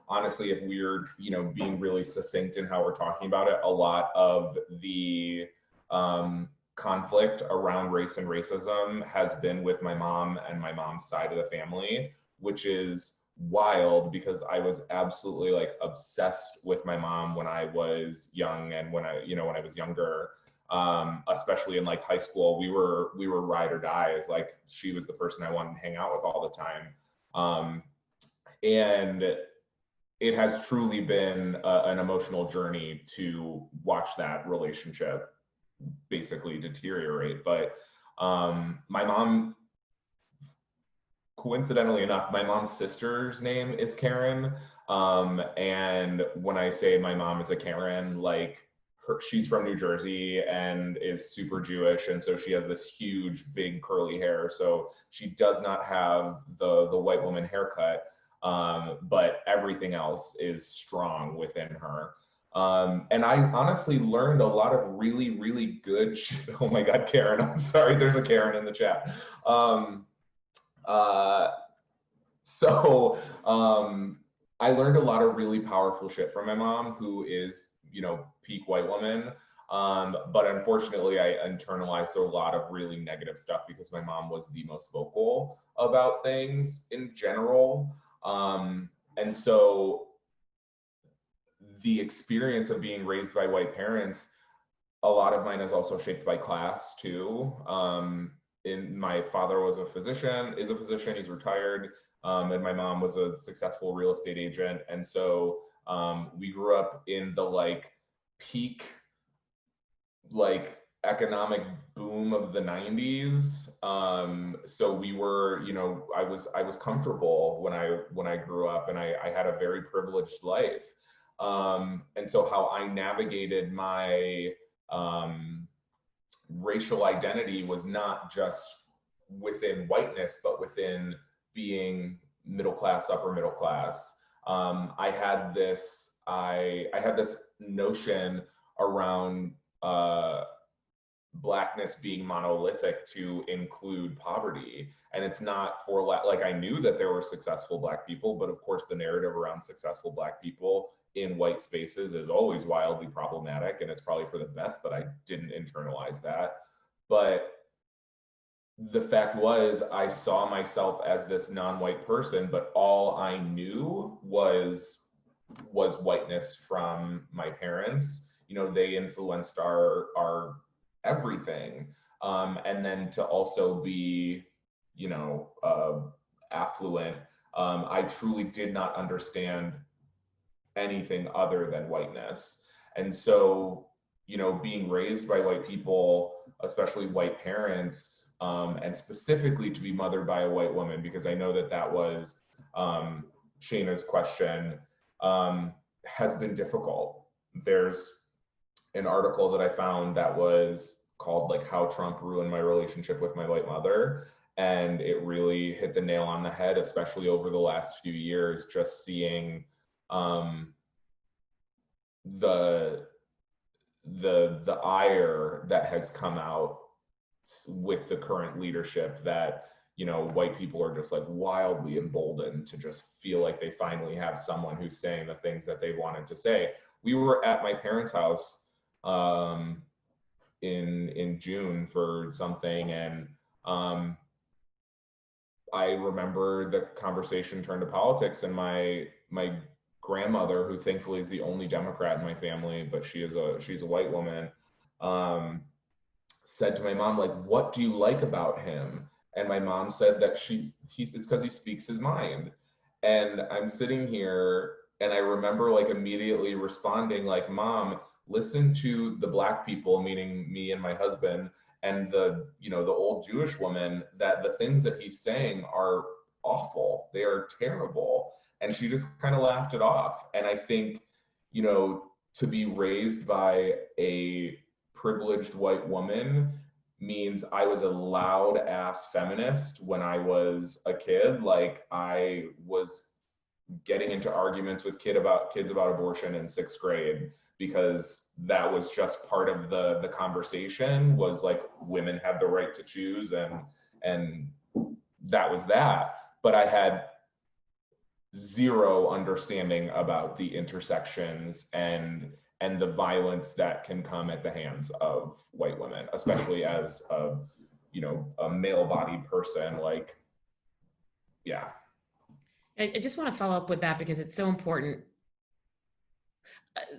honestly, if we're, being really succinct in how we're talking about it, a lot of the conflict around race and racism has been with my mom and my mom's side of the family, which is wild because I was absolutely, like, obsessed with my mom when I was young, and when I was younger, especially in, like, high school. We were ride or die. Like, she was the person I wanted to hang out with all the time. And it has truly been an emotional journey to watch that relationship basically deteriorate. But my mom, coincidentally enough, my mom's sister's name is Karen. And when I say my mom is a Karen, like, she's from New Jersey and is super Jewish, and so she has this huge, big curly hair. So she does not have the white woman haircut, but everything else is strong within her. And I honestly learned a lot of really, really good shit. Oh my God, Karen, I'm sorry, there's a Karen in the chat. I learned a lot of really powerful shit from my mom, who is, peak white woman. But unfortunately, I internalized a lot of really negative stuff because my mom was the most vocal about things in general. And so the experience of being raised by white parents, a lot of mine is also shaped by class too. My father was a physician, he's retired. And my mom was a successful real estate agent. And so we grew up in the peak economic boom of the 90s. So we were, I was comfortable when I grew up, and I had a very privileged life. And so how I navigated my racial identity was not just within whiteness, but within being middle class, upper middle class. I had this notion around Blackness being monolithic to include poverty. And it's not for I knew that there were successful Black people, but of course the narrative around successful Black people in white spaces is always wildly problematic. And it's probably for the best that I didn't internalize that. But the fact was, I saw myself as this non-white person, but all I knew was whiteness from my parents. They influenced our everything. And then to also be, affluent, I truly did not understand anything other than whiteness. And so, being raised by white people, especially white parents, and specifically to be mothered by a white woman, because I know that was Shayna's question, has been difficult. There's an article that I found that was called How Trump Ruined My Relationship with My White Mother. And it really hit the nail on the head, especially over the last few years, just seeing the ire that has come out with the current leadership, that white people are just wildly emboldened to just feel like they finally have someone who's saying the things that they wanted to say. We were at my parents' house in June for something, and I remember the conversation turned to politics, and my grandmother, who thankfully is the only Democrat in my family, but she's a white woman, said to my mom, what do you like about him? And my mom said that it's because he speaks his mind. And I'm sitting here and I remember immediately responding Mom, listen to the Black people, meaning me and my husband, and the old Jewish woman, that the things that he's saying are awful. They are terrible. And she just kind of laughed it off. And I think, to be raised by a privileged white woman means I was a loud ass feminist when I was a kid. I was getting into arguments with kids about abortion in 6th grade, because that was just part of the conversation, was women had the right to choose, and that was that. But I had zero understanding about the intersections and the violence that can come at the hands of white women, especially as a male-bodied person. Yeah. I just want to follow up with that because it's so important.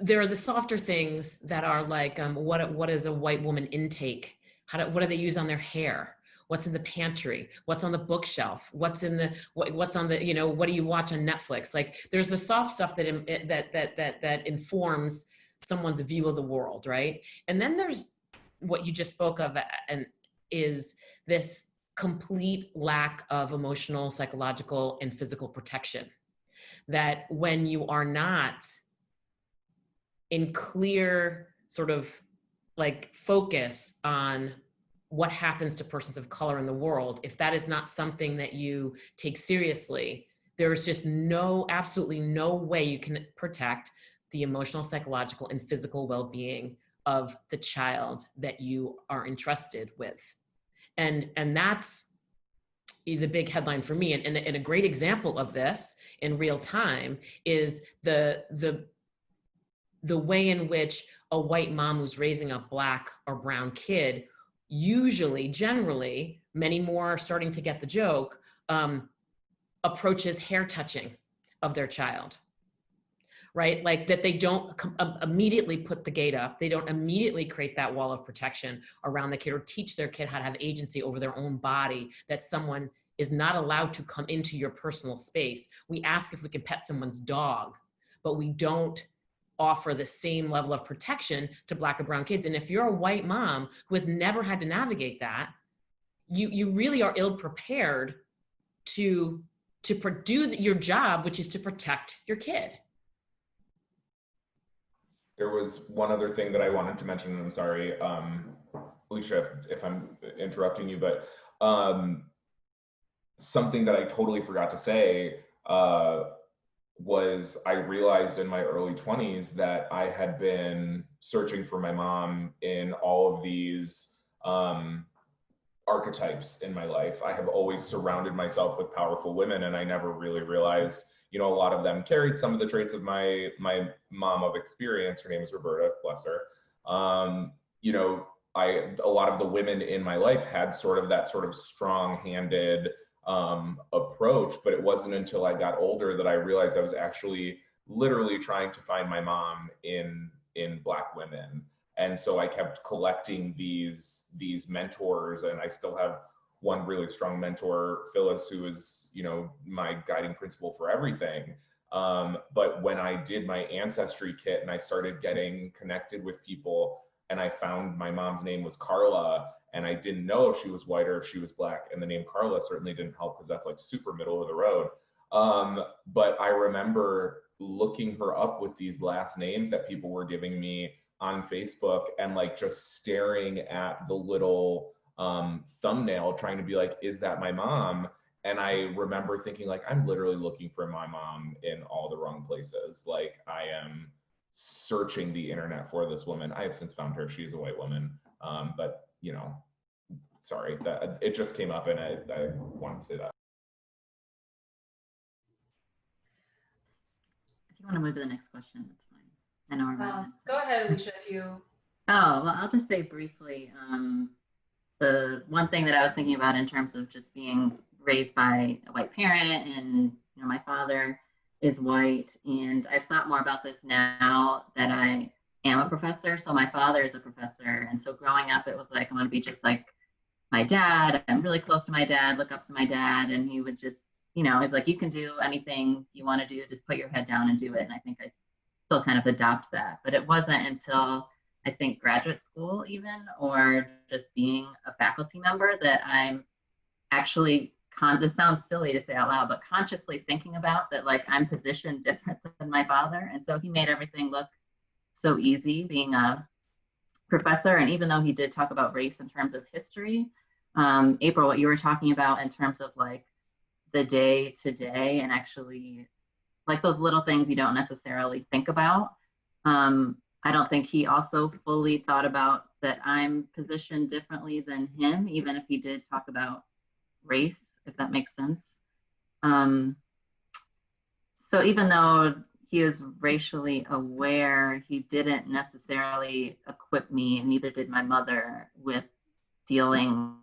There are the softer things that are what is a white woman intake? What do they use on their hair? What's in the pantry? What's on the bookshelf? What's on the, what do you watch on Netflix? There's the soft stuff that informs someone's view of the world, right? And then there's what you just spoke of, and is this complete lack of emotional, psychological, and physical protection. That when you are not in clear sort of like focus on what happens to persons of color in the world, if that is not something that you take seriously, there's just absolutely no way you can protect the emotional, psychological, and physical well-being of the child that you are entrusted with. And that's the big headline for me. And a great example of this in real time is the way in which a white mom who's raising a Black or brown kid, usually, generally, many more are starting to get the joke, approaches hair touching of their child, right? Like that they don't immediately put the gate up. They don't immediately create that wall of protection around the kid or teach their kid how to have agency over their own body, that someone is not allowed to come into your personal space. We ask if we can pet someone's dog, but we don't offer the same level of protection to Black or brown kids. And if you're a white mom who has never had to navigate that, you really are ill prepared to do your job, which is to protect your kid. There was one other thing that I wanted to mention, and I'm sorry, Alicia, if I'm interrupting you, but something that I totally forgot to say was I realized in my early 20s that I had been searching for my mom in all of these archetypes in my life. I have always surrounded myself with powerful women, and I never really realized, you know, a lot of them carried some of the traits of my mom of experience. Her name is Roberta, bless her. You know, a lot of the women in my life had sort of that sort of strong-handed approach, but it wasn't until I got older that I realized I was actually literally trying to find my mom in Black women. And so I kept collecting these mentors, and I still have one really strong mentor, Phyllis, who is, you know, my guiding principle for everything. But when I did my ancestry kit and I started getting connected with people, and I found my mom's name was Carla, and I didn't know if she was white or if she was Black, and the name Carla certainly didn't help because that's like super middle of the road. But I remember looking her up with these last names that people were giving me on Facebook, and like just staring at the little thumbnail trying to be like, is that my mom? And I remember thinking like, I'm literally looking for my mom in all the wrong places. Like I am searching the internet for this woman. I have since found her. She's a white woman. But you know, sorry, that it just came up and I wanted to say that. If you want to move to the next question, that's fine. I know we're go ahead, Alicia, if you. Oh, well, I'll just say briefly, the one thing that I was thinking about in terms of just being raised by a white parent, and you know, my father is white, and I've thought more about this now that I am a professor. So my father is a professor, and so growing up, it was like, I want to be just like my dad. I'm really close to my dad, look up to my dad, and he would just, you know, he's like, you can do anything you want to do, just put your head down and do it. And I think I still kind of adopt that. But it wasn't until I think graduate school even, or just being a faculty member, that I'm actually, this sounds silly to say out loud, but consciously thinking about that, like I'm positioned different than my father. And so he made everything look so easy being a professor. And even though he did talk about race in terms of history, April, what you were talking about in terms of like the day to day, and actually like those little things you don't necessarily think about. I don't think he also fully thought about that I'm positioned differently than him, even if he did talk about race, if that makes sense. So even though he was racially aware, he didn't necessarily equip me, and neither did my mother, with dealing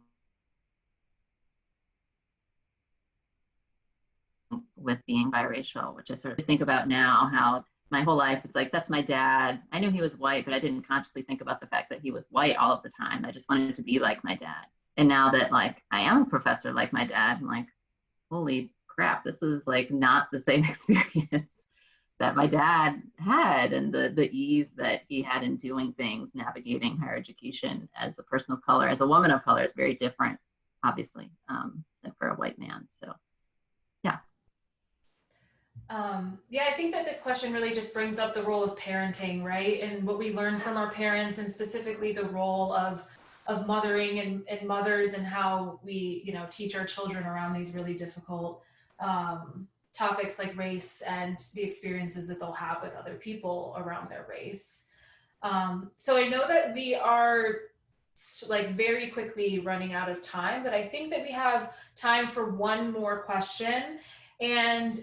with being biracial, which I sort of think about now, how my whole life, it's like, that's my dad. I knew he was white, but I didn't consciously think about the fact that he was white all of the time. I just wanted to be like my dad. And now that like I am a professor like my dad, I'm like, holy crap, this is like not the same experience that my dad had, and the ease that he had in doing things, navigating higher education as a person of color, as a woman of color, is very different, obviously, than for a white man. So, yeah. Yeah, I think that this question really just brings up the role of parenting, right? And what we learn from our parents, and specifically the role of mothering and mothers, and how we, you know, teach our children around these really difficult topics like race and the experiences that they'll have with other people around their race. So I know that we are like very quickly running out of time, but I think that we have time for one more question. And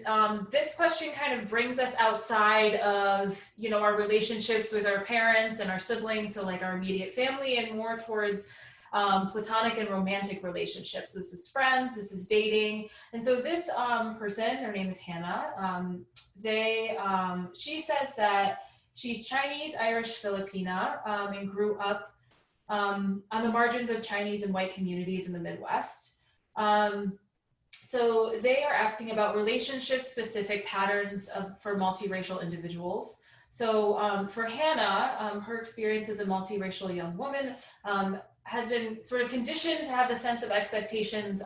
this question kind of brings us outside of, you know, our relationships with our parents and our siblings, so like our immediate family, and more towards platonic and romantic relationships. This is friends, this is dating. And so this person, her name is Hannah, she says that she's Chinese, Irish, Filipina, and grew up on the margins of Chinese and white communities in the Midwest. So they are asking about relationship-specific patterns for multiracial individuals. So for Hannah, her experience as a multiracial young woman has been sort of conditioned to have the sense of expectations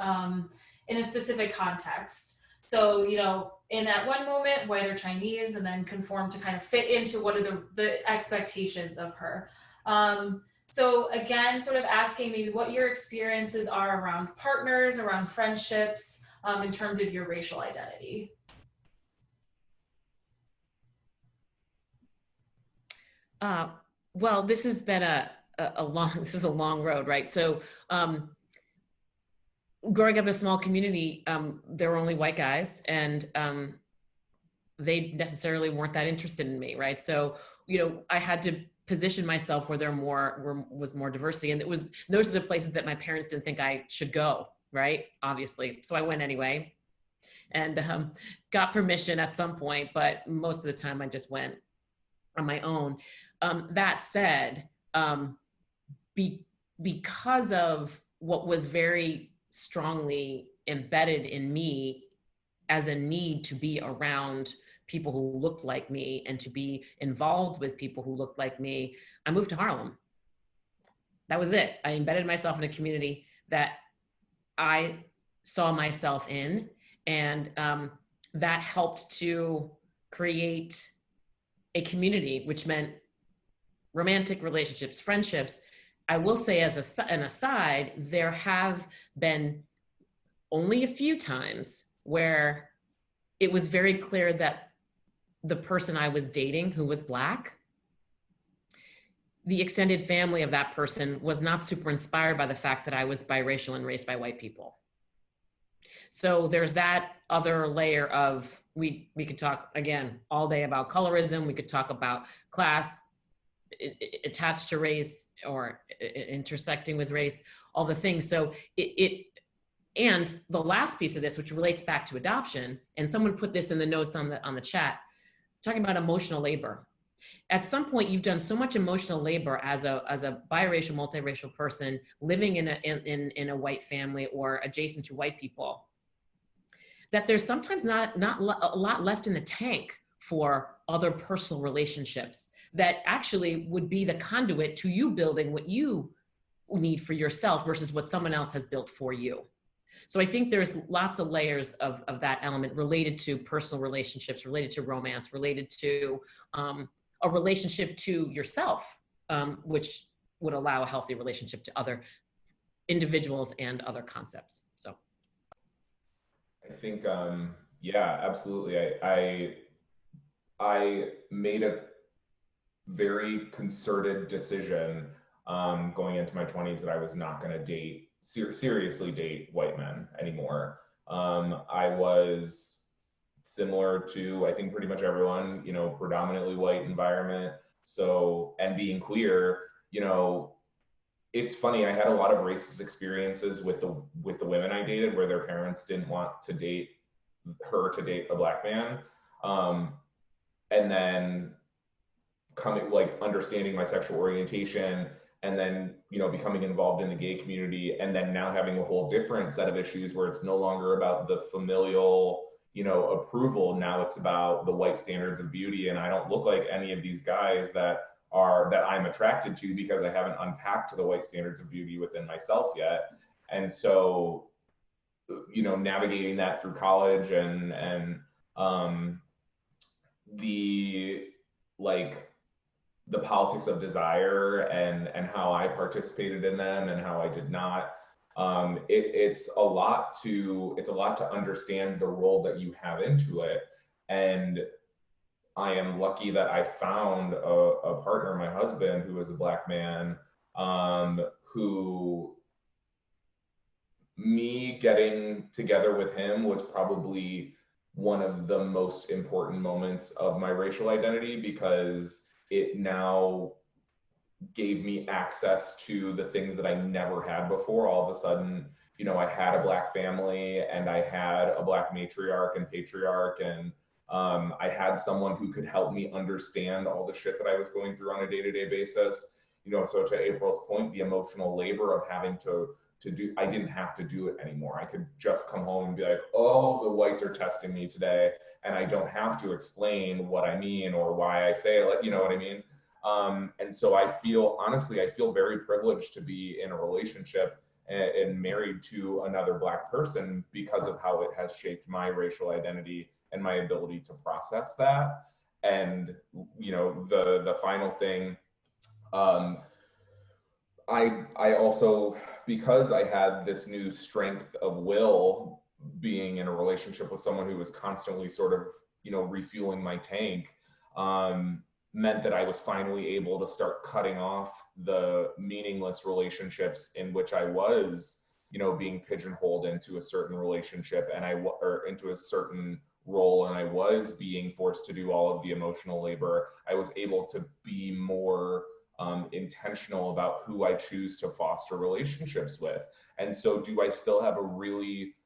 in a specific context. So, you know, in that one moment, white or Chinese, and then conform to kind of fit into what are the expectations of her. So again, sort of asking maybe what your experiences are around partners, around friendships, in terms of your racial identity. Well, this has been a long road, right? So growing up in a small community, there were only white guys, and they necessarily weren't that interested in me, right? So, you know, I had to position myself where was more diversity, and those are the places that my parents didn't think I should go, right? Obviously, so I went anyway, and got permission at some point, but most of the time I just went on my own. That said, because of what was very strongly embedded in me as a need to be around people who looked like me and to be involved with people who looked like me, I moved to Harlem. That was it. I embedded myself in a community that I saw myself in, and that helped to create a community, which meant romantic relationships, friendships. I will say, as an aside, there have been only a few times where it was very clear that the person I was dating, who was Black, the extended family of that person was not super inspired by the fact that I was biracial and raised by white people. So there's that other layer of, we could talk again all day about colorism. We could talk about class attached to race or intersecting with race, all the things. So and the last piece of this, which relates back to adoption, and someone put this in the notes on the chat, talking about emotional labor. At some point, you've done so much emotional labor as a biracial, multiracial person living in a white family or adjacent to white people, that there's sometimes not a lot left in the tank for other personal relationships that actually would be the conduit to you building what you need for yourself versus what someone else has built for you. So I think there's lots of layers of that element related to personal relationships, related to romance, related to a relationship to yourself, which would allow a healthy relationship to other individuals and other concepts. So I think, yeah, absolutely. I made a very concerted decision going into my 20s that I was not going to seriously date white men anymore. I was similar to, I think, pretty much everyone, you know, predominantly white environment. So, and being queer, you know, it's funny, I had a lot of racist experiences with the women I dated where their parents didn't want to date a Black man. And then understanding my sexual orientation, and then, you know, becoming involved in the gay community, and then now having a whole different set of issues where it's no longer about the familial, you know, approval. Now it's about the white standards of beauty, and I don't look like any of these guys that I'm attracted to because I haven't unpacked the white standards of beauty within myself yet. And so, you know, navigating that through college and the like the politics of desire and how I participated in them and how I did not. It's a lot to understand the role that you have into it. And I am lucky that I found a partner, my husband, who is a Black man, who, me getting together with him was probably one of the most important moments of my racial identity, because it now gave me access to the things that I never had before. All of a sudden, you know, I had a Black family and I had a Black matriarch and patriarch, and I had someone who could help me understand all the shit that I was going through on a day-to-day basis. You know, so to April's point, the emotional labor of having to do, I didn't have to do it anymore. I could just come home and be like, oh, the whites are testing me today, and I don't have to explain what I mean or why I say it, you know what I mean? And so I feel very privileged to be in a relationship and married to another Black person, because of how it has shaped my racial identity and my ability to process that. And, you know, the final thing, I also, because I had this new strength of will being in a relationship with someone who was constantly sort of, you know, refueling my tank, meant that I was finally able to start cutting off the meaningless relationships in which I was, you know, being pigeonholed into a certain relationship or into a certain role, and I was being forced to do all of the emotional labor. I was able to be more intentional about who I choose to foster relationships with. And so, do I still have a really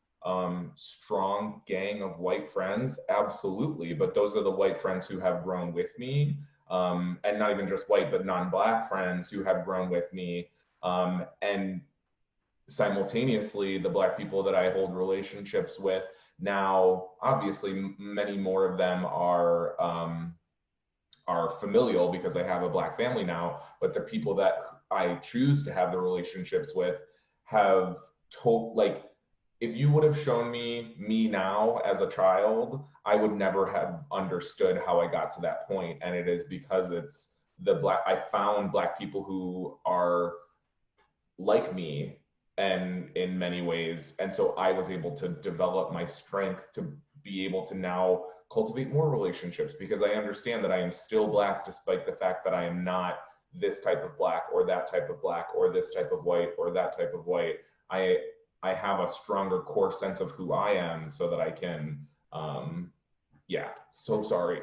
strong gang of white friends? Absolutely. But those are the white friends who have grown with me, and not even just white, but non-Black friends who have grown with me. And simultaneously, the Black people that I hold relationships with now, obviously, many more of them are familial because I have a Black family now, but the people that I choose to have the relationships with have told, like, if you would have shown me now as a child, I would never have understood how I got to that point. And it is because it's I found Black people who are like me, and in many ways. And so I was able to develop my strength to be able to now cultivate more relationships, because I understand that I am still Black, despite the fact that I am not this type of Black or that type of Black or this type of white or that type of white. I have a stronger core sense of who I am, so that I can, yeah, so sorry.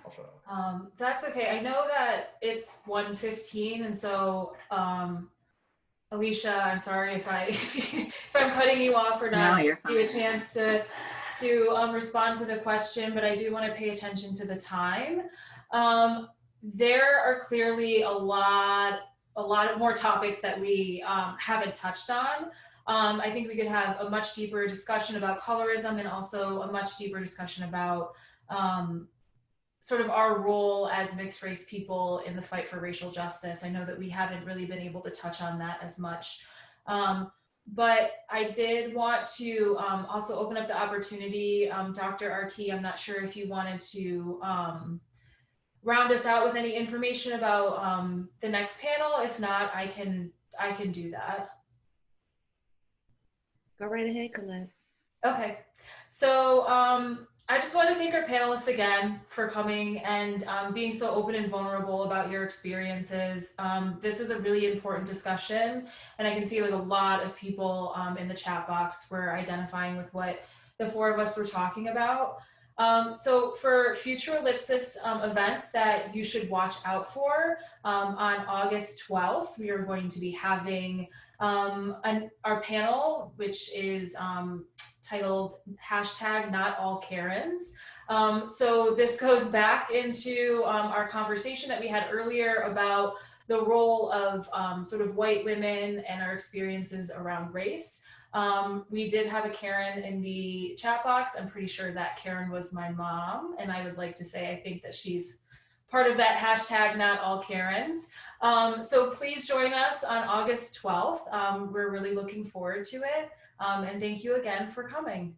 I'll shut up. That's okay. I know that it's 1:15, and so Alicia, I'm sorry if I'm cutting you off or not. No, you're fine. Give you a chance to respond to the question, but I do want to pay attention to the time. There are clearly a lot of more topics that we haven't touched on. I think we could have a much deeper discussion about colorism, and also a much deeper discussion about sort of our role as mixed race people in the fight for racial justice. I know that we haven't really been able to touch on that as much. But I did want to also open up the opportunity. Dr. Arki, I'm not sure if you wanted to round us out with any information about the next panel. If not, I can do that. Go right ahead, Colette. Okay, so I just want to thank our panelists again for coming and being so open and vulnerable about your experiences. This is a really important discussion, and I can see like a lot of people in the chat box were identifying with what the four of us were talking about. So for future Ellipsis events that you should watch out for, on August 12th, we are going to be having our panel, which is titled #NotAllKarens. So this goes back into our conversation that we had earlier about the role of sort of white women and our experiences around race. We did have a Karen in the chat box. I'm pretty sure that Karen was my mom, and I would like to say I think that she's part of that #NotAllKarens. So please join us on August 12th. We're really looking forward to it. And thank you again for coming.